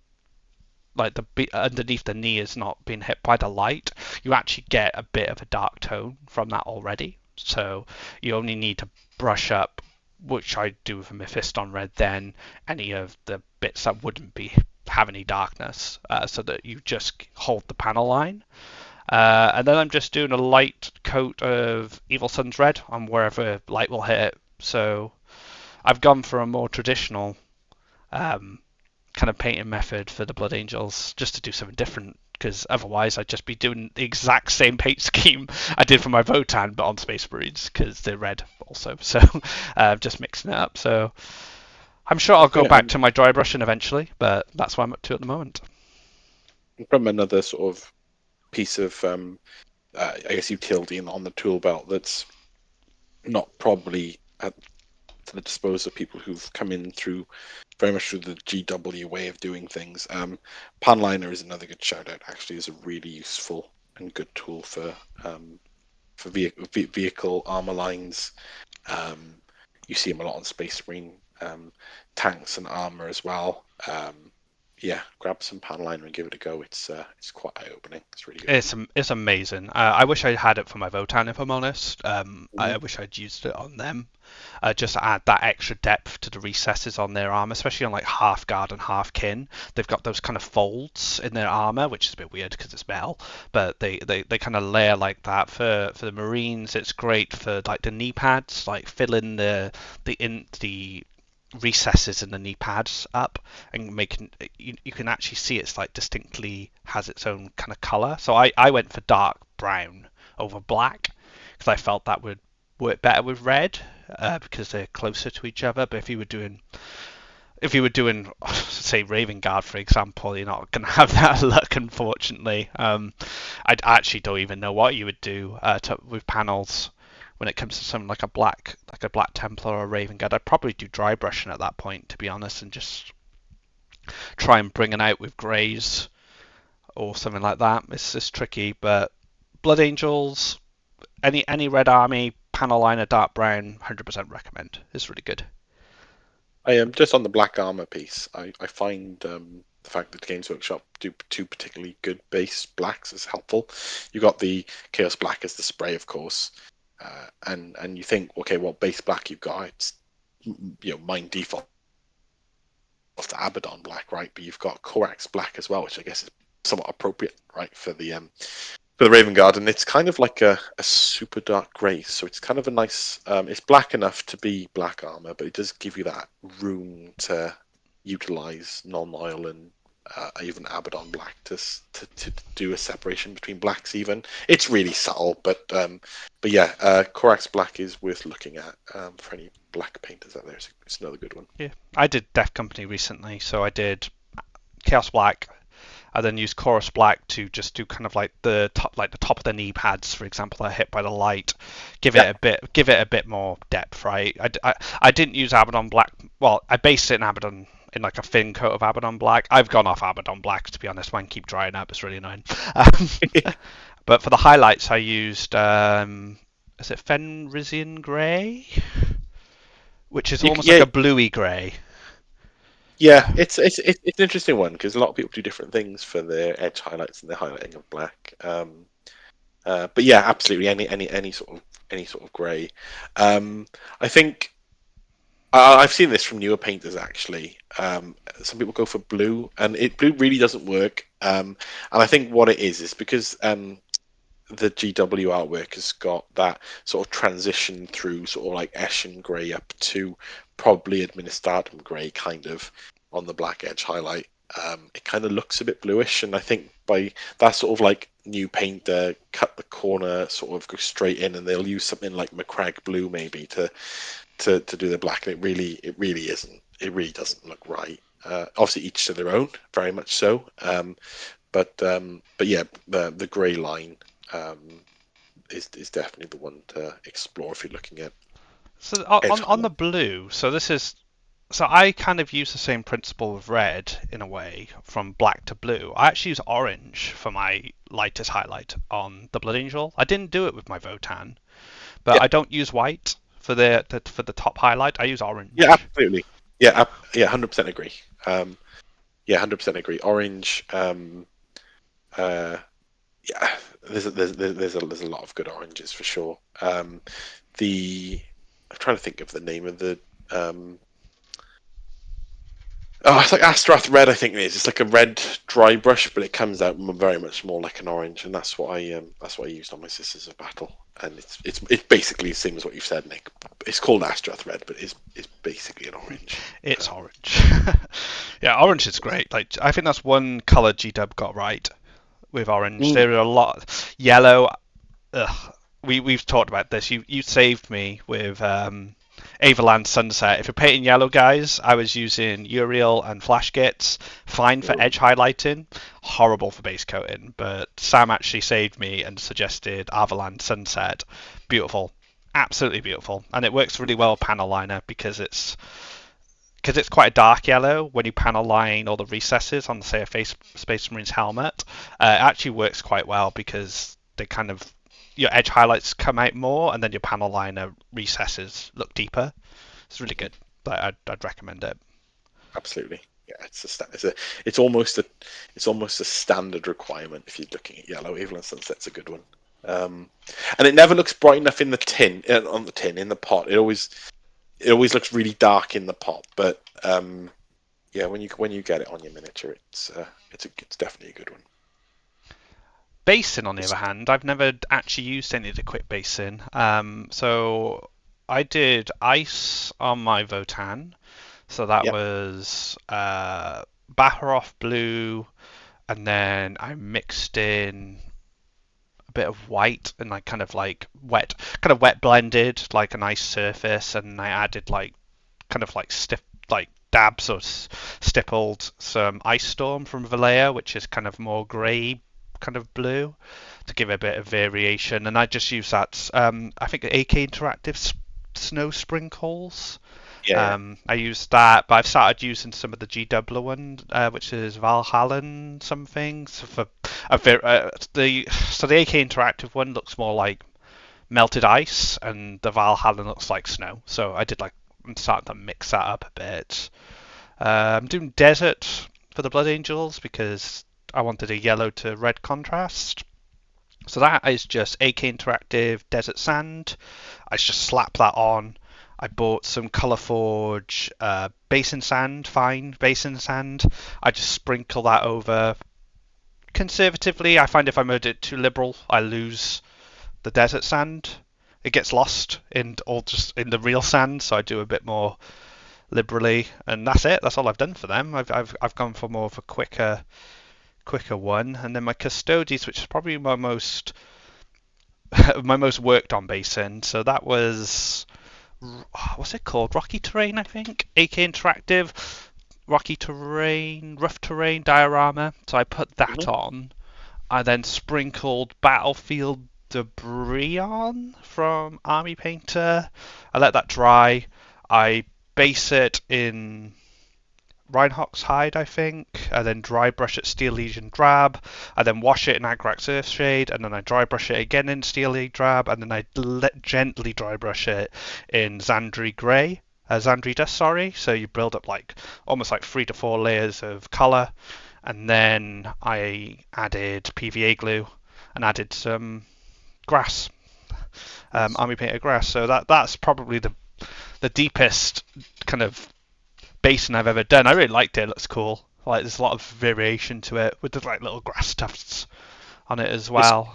like underneath the knee is not being hit by the light, you actually get a bit of a dark tone from that already. So you only need to brush up, which I do with a Mephiston Red, then any of the bits that wouldn't have any darkness, so that you just hold the panel line. And then I'm just doing a light coat of Evil Sun's Red on wherever light will hit it. So I've gone for a more traditional um, kind of painting method for the Blood Angels, just to do something different, because otherwise I'd just be doing the exact same paint scheme I did for my Votan, but on Space Marines, because they're red also. So just mixing it up. So I'm sure I'll go back to my dry brushing eventually, but that's what I'm up to at the moment. From another sort of piece of, I guess, utility on the tool belt that's not probably at to the disposal of people who've come in through very much through the GW way of doing things. Panliner is another good shout out. Actually, is a really useful and good tool for vehicle armor lines. You see them a lot on Space Marine tanks and armor as well. Yeah, grab some Panliner and give it a go. It's quite eye opening. It's really good. It's amazing. I wish I had it for my Votan, if I'm honest. I Mhm. wish I'd used it on them. Just to add that extra depth to the recesses on their armor, especially on like half guard and half kin. They've got those kind of folds in their armor, which is a bit weird because it's metal, but they kind of layer like that. For the Marines, it's great for like the knee pads, like fill in the recesses in the knee pads up, and making you can actually see it's like distinctly has its own kind of color. So I went for dark brown over black because I felt that would work better with red, because they're closer to each other. But if you were doing say Raven Guard, for example, you're not going to have that look, unfortunately. I actually don't even know what you would do with panels when it comes to something like a black Templar or a Raven Guard. I'd probably do dry brushing at that point, to be honest, and just try and bring it out with greys or something like that. It's tricky, but Blood Angels, any Red Army panel liner dark brown, 100% recommend. It's really good. I am just on the black armor piece. I find the fact that Games Workshop do two particularly good base blacks is helpful. You got the Chaos Black as the spray, of course, and you think, okay, what base black you've got? It's mine default off the Abaddon black, right? But you've got Corax black as well, which I guess is somewhat appropriate, right, for the Raven Guard, and it's kind of like a super dark grey, so it's kind of a nice. It's black enough to be black armor, but it does give you that room to utilize non-oil and even Abaddon black to do a separation between blacks. Even it's really subtle, but yeah, Corax black is worth looking at for any black painters out there. It's another good one. Yeah, I did Death Company recently, so I did Chaos Black. I then used Chorus Black to just do kind of like the top of the knee pads, for example, that are hit by the light. Yeah, Give it a bit more depth, right? I didn't use Abaddon Black. Well, I based it in Abaddon in like a thin coat of Abaddon Black. I've gone off Abaddon Black, to be honest. Mine keep drying up. It's really annoying. But for the highlights, I used is it Fenrisian Grey, which is almost like yeah. a bluey grey. Yeah, it's an interesting one because a lot of people do different things for their edge highlights and their highlighting of black. But yeah, absolutely any sort of grey. I think I've seen this from newer painters actually. Some people go for blue, and blue really doesn't work. And I think what it is because the GW artwork has got that sort of transition through sort of like Eshin grey up to probably Administratum grey kind of on the black edge highlight. It kind of looks a bit bluish, and I think by that sort of like new paint, cut the corner, sort of go straight in, and they'll use something like McCrag blue maybe to do the black, and it really isn't. It really doesn't look right. Obviously, each to their own, very much so. But yeah, the grey line is definitely the one to explore if you're looking at So edge on the highlight. blue, so I kind of use the same principle with red in a way, from black to blue. I actually use orange for my lightest highlight on the Blood Angel. I didn't do it with my Votan, but Yeah, I don't use white for the top highlight. I use yeah, orange. absolutely. Yeah, yeah, 100% agree. Yeah, 100% agree. Orange. Uh, yeah, there's a lot of good oranges for sure. The I'm trying to think of the name of the oh, it's like Astaroth Red, I think it is. It's like a red dry brush, but it comes out very much more like an orange, and that's what I used on my Sisters of Battle. And it's basically the same as what you've said, Nick. It's called Astaroth Red, but it's basically an orange. It's orange. Yeah, orange is great. Like I think that's one color G-Dub got right with orange. Mm, There are a lot yellow. Ugh, we've talked about this. You saved me with Avaland Sunset. If you're painting yellow, guys, I was using Uriel and Flash Gits. Fine for edge highlighting, horrible for base coating. But Sam actually saved me and suggested Avaland Sunset. Beautiful, absolutely beautiful, and it works really well with panel liner because it's quite a dark yellow when you panel line all the recesses on, say, a Space Marine's helmet. It actually works quite well because they kind of your edge highlights come out more, and then your panel liner recesses look deeper. It's really good. I'd recommend it. absolutely. Yeah, it's almost a standard requirement if you're looking at yellow. Evelyn Sunset's a good one. And it never looks bright enough in the tin on the tin in the pot. It always looks really dark in the pot, but yeah, when you get it on your miniature, it's definitely a good one. Basing, on the other hand, I've never actually used any of the quick basing. So I did ice on my Votan. So that Yeah, was Baharoff blue, and then I mixed in a bit of white and like kind of wet blended like a nice surface, and I added like kind of like stiff like dabs or stippled some Ice Storm from Vallejo, which is kind of more grey kind of blue to give it a bit of variation. And I just use that. I think AK Interactive snow sprinkles. yeah, I used that, but I've started using some of the GW one, which is Valhalla something. So for the AK Interactive one looks more like melted ice, and the Valhalla looks like snow. So I'm starting to mix that up a bit. I'm doing desert for the Blood Angels because I wanted a yellow to red contrast. So that is just AK Interactive Desert Sand. I just slap that on. I bought some Colourforge basin sand, fine basin sand. I just sprinkle that over conservatively. I find if I made it too liberal, I lose the desert sand. It gets lost in the real sand, so I do a bit more liberally, and that's it. That's all I've done for them. I've gone for more of a quicker one, and then my Custodes, which is probably my most my most worked on basin. So that was what's it called? Rocky Terrain, I think. AK Interactive, Rocky Terrain, Rough Terrain diorama. So I put that mhm, on. I then sprinkled Battlefield Debris on from Army Painter. I let that dry. I base it in Reinhawk's Hide, I think. I then dry brush it Steel Legion Drab. I then wash it in Agrax Earthshade, and then I dry brush it again in Steel Legion Drab, and then I gently dry brush it in Zandri Grey. Zandri Dust, sorry. So you build up like almost like 3 to 4 layers of colour, and then I added PVA glue and added some grass, nice. army painted grass. So that's probably the deepest kind of basin I've ever done. I really liked it. It looks cool. Like there's a lot of variation to it with the like little grass tufts on it as It's well.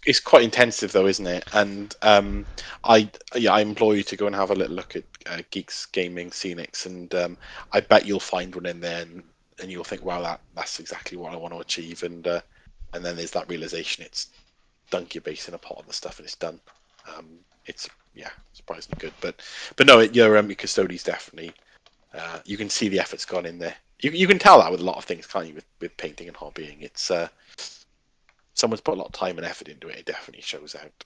it's quite intensive though, isn't it? And I implore you to go and have a little look at Geeks Gaming Scenics, and I bet you'll find one in there, and you'll think, wow, that's exactly what I want to achieve. And then there's that realization, it's dunk your base in a pot of the stuff and it's done. It's surprisingly good, but no, your custodies definitely. You can see the effort's gone in there. You can tell that with a lot of things, can't you? With painting and hobbying, it's someone's put a lot of time and effort into it. It definitely shows out.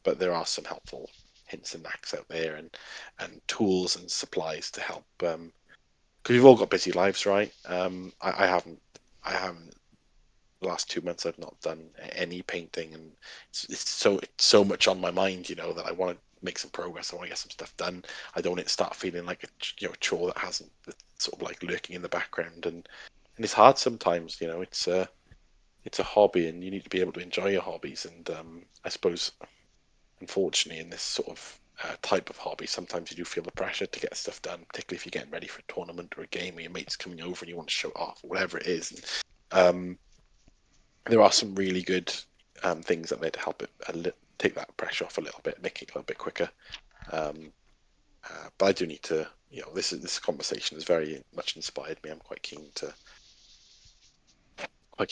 But there are some helpful hints and knacks out there, and tools and supplies to help. Because we've all got busy lives, right? I haven't. The last 2 months, I've not done any painting, and it's so much on my mind, that I want to make some progress. I want to get some stuff done. I don't want it to start feeling like a chore that hasn't, that's sort of like lurking in the background, and it's hard sometimes. It's a hobby, and you need to be able to enjoy your hobbies. And I suppose, unfortunately, in this sort of type of hobby, sometimes you do feel the pressure to get stuff done, particularly if you're getting ready for a tournament or a game, or your mate's coming over and you want to show it off, or whatever it is. And, there are some really good things that there to help it take that pressure off a little bit, make it a little bit quicker. But I do need to, this conversation has very much inspired me. I'm quite keen to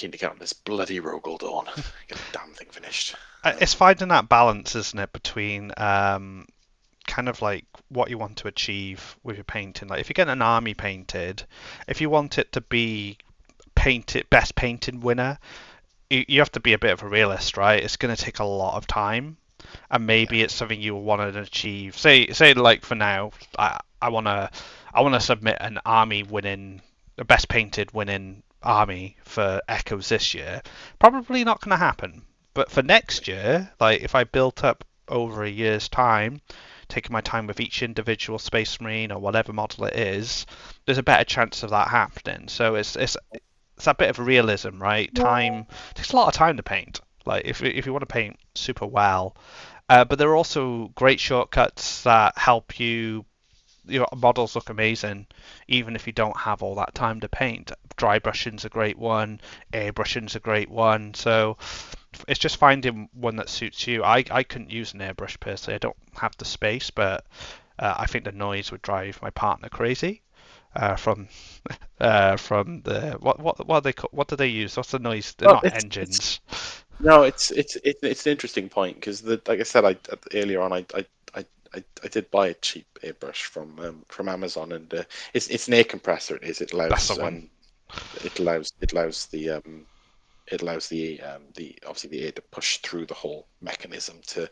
get on this bloody Rogel Dawn, get the damn thing finished. It's finding that balance, isn't it, between kind of like what you want to achieve with your painting. Like if you get an army painted, if you want it to be best painted winner, you have to be a bit of a realist, right? It's going to take a lot of time, and maybe it's something you want to achieve. Say like for now, I want to submit an army winning, the best painted winning army for Echoes this year. Probably not going to happen. But for next year, like if I built up over a year's time, taking my time with each individual Space Marine or whatever model it is, there's a better chance of that happening. So it's that bit of realism, right? Time takes a lot of time to paint. Like if you want to paint super well, but there are also great shortcuts that help you. Your models look amazing, even if you don't have all that time to paint. Dry brushing's a great one. Airbrushing's a great one. So it's just finding one that suits you. I couldn't use an airbrush personally. I don't have the space, but I think the noise would drive my partner crazy. From the what are they what do they use? What's the noise? They're Well, not engines. no, it's an interesting point, because like I said, earlier on, I did buy a cheap airbrush from Amazon, and it's an air compressor. It That's allows the one. it allows the obviously the air to push through the whole mechanism to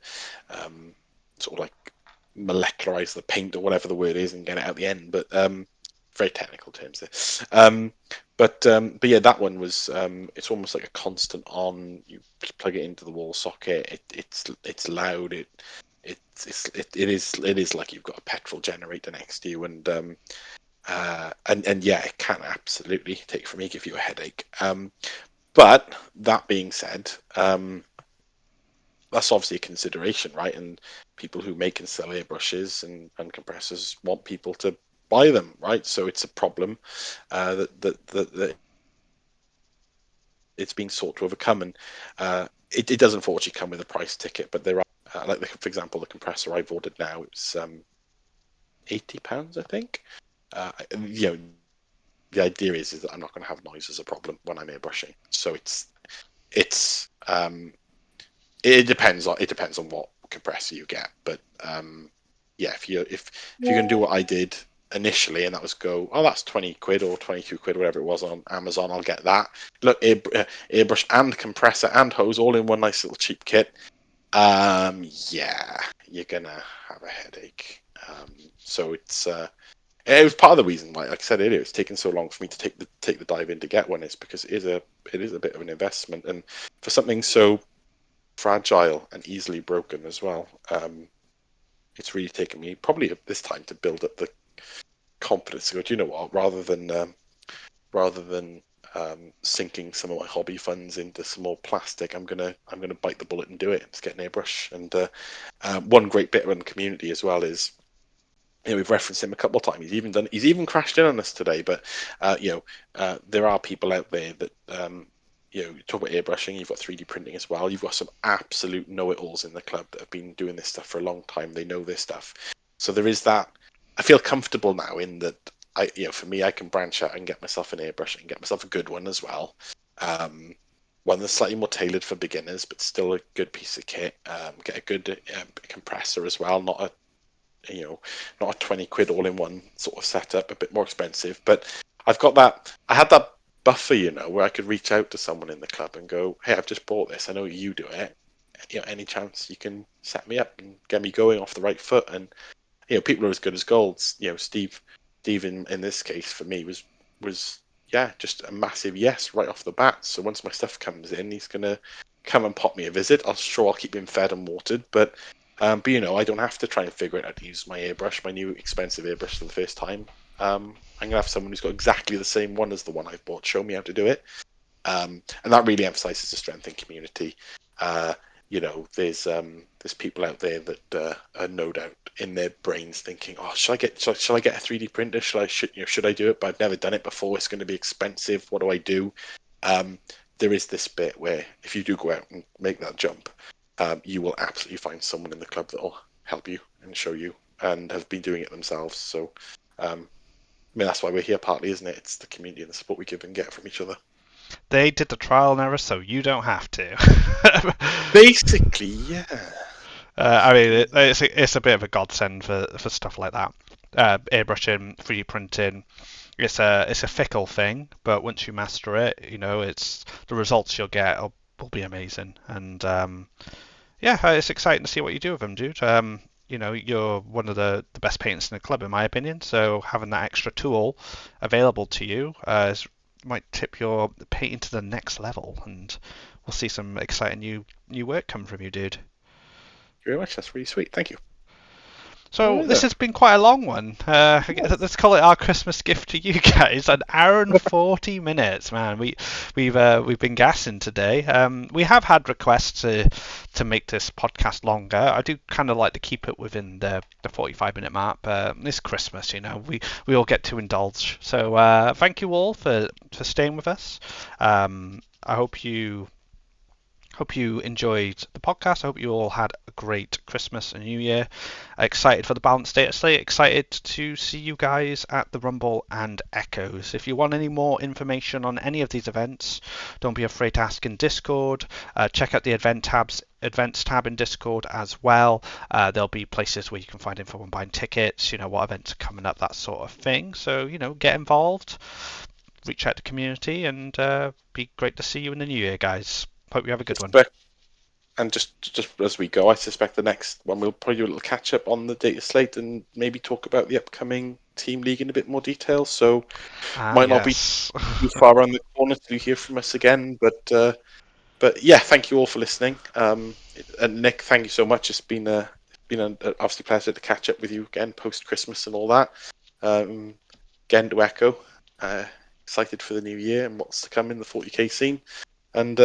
sort of like molecularize the paint, or whatever the word is, and get it out the end. But very technical terms there. But yeah, that one was it's almost like a constant on. You plug it into the wall socket. It's loud. It is like you've got a petrol generator next to you, and yeah, it can absolutely take from you, give you a headache. But that being said, that's obviously a consideration, right? And people who make and sell airbrushes and compressors want people to buy them, right? So it's a problem that it's being sought to overcome, and it does unfortunately come with a price ticket. But there are, like for example, the compressor I've ordered now, it's £80, I think. The idea is that I'm not going to have noise as a problem when I'm airbrushing. So it's it depends on what compressor you get. But yeah, if you're going to do what I did initially, and that was go, oh, that's 20 quid or 22 quid, whatever it was on Amazon, I'll get that. Look, airbrush and compressor and hose all in one nice little cheap kit. Yeah, you're gonna have a headache. So it was part of the reason why, like I said earlier, it's taken so long for me to take the dive in to get one, is because it is a bit of an investment, and for something so fragile and easily broken as well, it's really taken me probably at this time to build up the confidence to go, do you know what, rather than sinking some of my hobby funds into some more plastic, I'm gonna bite the bullet and do it. Let's get an airbrush. And one great bit of the community as well is, we've referenced him a couple of times. He's even crashed in on us today. But there are people out there that you talk about airbrushing, you've got 3D printing as well. You've got some absolute know-it-alls in the club that have been doing this stuff for a long time. They know this stuff. So there is that. I feel comfortable now in that for me, I can branch out and get myself an airbrush and get myself a good one as well. One that's slightly more tailored for beginners, but still a good piece of kit. Get a good compressor as well, not a 20 quid all in one sort of setup, a bit more expensive. But I've got that. I had that buffer, where I could reach out to someone in the club and go, "Hey, I've just bought this. I know you do it. Any chance you can set me up and get me going off the right foot?" And people are as good as golds. Steve in this case for me was just a massive yes right off the bat. So once my stuff comes in, he's gonna come and pop me a visit. I'll keep him fed and watered, but I don't have to try and figure out how to use my airbrush, my new expensive airbrush for the first time. I'm gonna have someone who's got exactly the same one as the one I've bought show me how to do it, and that really emphasizes the strength in community. There's people out there that are no doubt in their brains thinking, "Oh, shall I get a 3D printer? Should I do it? But I've never done it before. It's going to be expensive. What do I do?" There is this bit where if you do go out and make that jump, you will absolutely find someone in the club that will help you and show you and have been doing it themselves. So, that's why we're here partly, isn't it? It's the community and the support we give and get from each other. They did the trial and error, so you don't have to. Basically, yeah. I mean, it's a bit of a godsend for stuff like that. Airbrushing, 3D printing, it's a fickle thing, but once you master it, it's the results you'll get will be amazing. And it's exciting to see what you do with them, dude. You're one of the best painters in the club, in my opinion. So having that extra tool available to you might tip your painting to the next level, and we'll see some exciting new work come from you, dude. Thank you very much. That's really sweet. Thank you. So this has been quite a long one. Let's call it our Christmas gift to you guys. An hour and 40 minutes, man. We've been gassing today. We have had requests to make this podcast longer. I do kind of like to keep it within the 45-minute mark. It's Christmas, we all get to indulge. So thank you all for staying with us. I hope you enjoyed the podcast. I hope you all had a great Christmas and New Year. Excited for the Balanced Data Slate. Excited to see you guys at the Rumble and Echoes. If you want any more information on any of these events, don't be afraid to ask in Discord. Check out the events tab in Discord as well. There'll be places where you can find info on buying tickets, what events are coming up, that sort of thing. So, get involved, reach out to the community, and be great to see you in the new year, guys. Hope you have a good one. And just as we go, I suspect the next one we'll probably do a little catch up on the data slate and maybe talk about the upcoming team league in a bit more detail. So might not be too far around the corner to hear from us again, but yeah, thank you all for listening. And Nick, thank you so much. It's been an obviously pleasure to catch up with you again post Christmas and all that. Again to echo, excited for the new year and what's to come in the 40k scene. And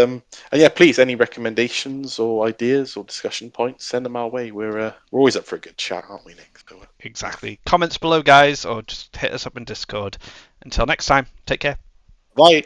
yeah, please, any recommendations or ideas or discussion points, send them our way. We're always up for a good chat, aren't we, Nick? So, exactly. Comments below, guys, or just hit us up in Discord. Until next time, take care. Bye.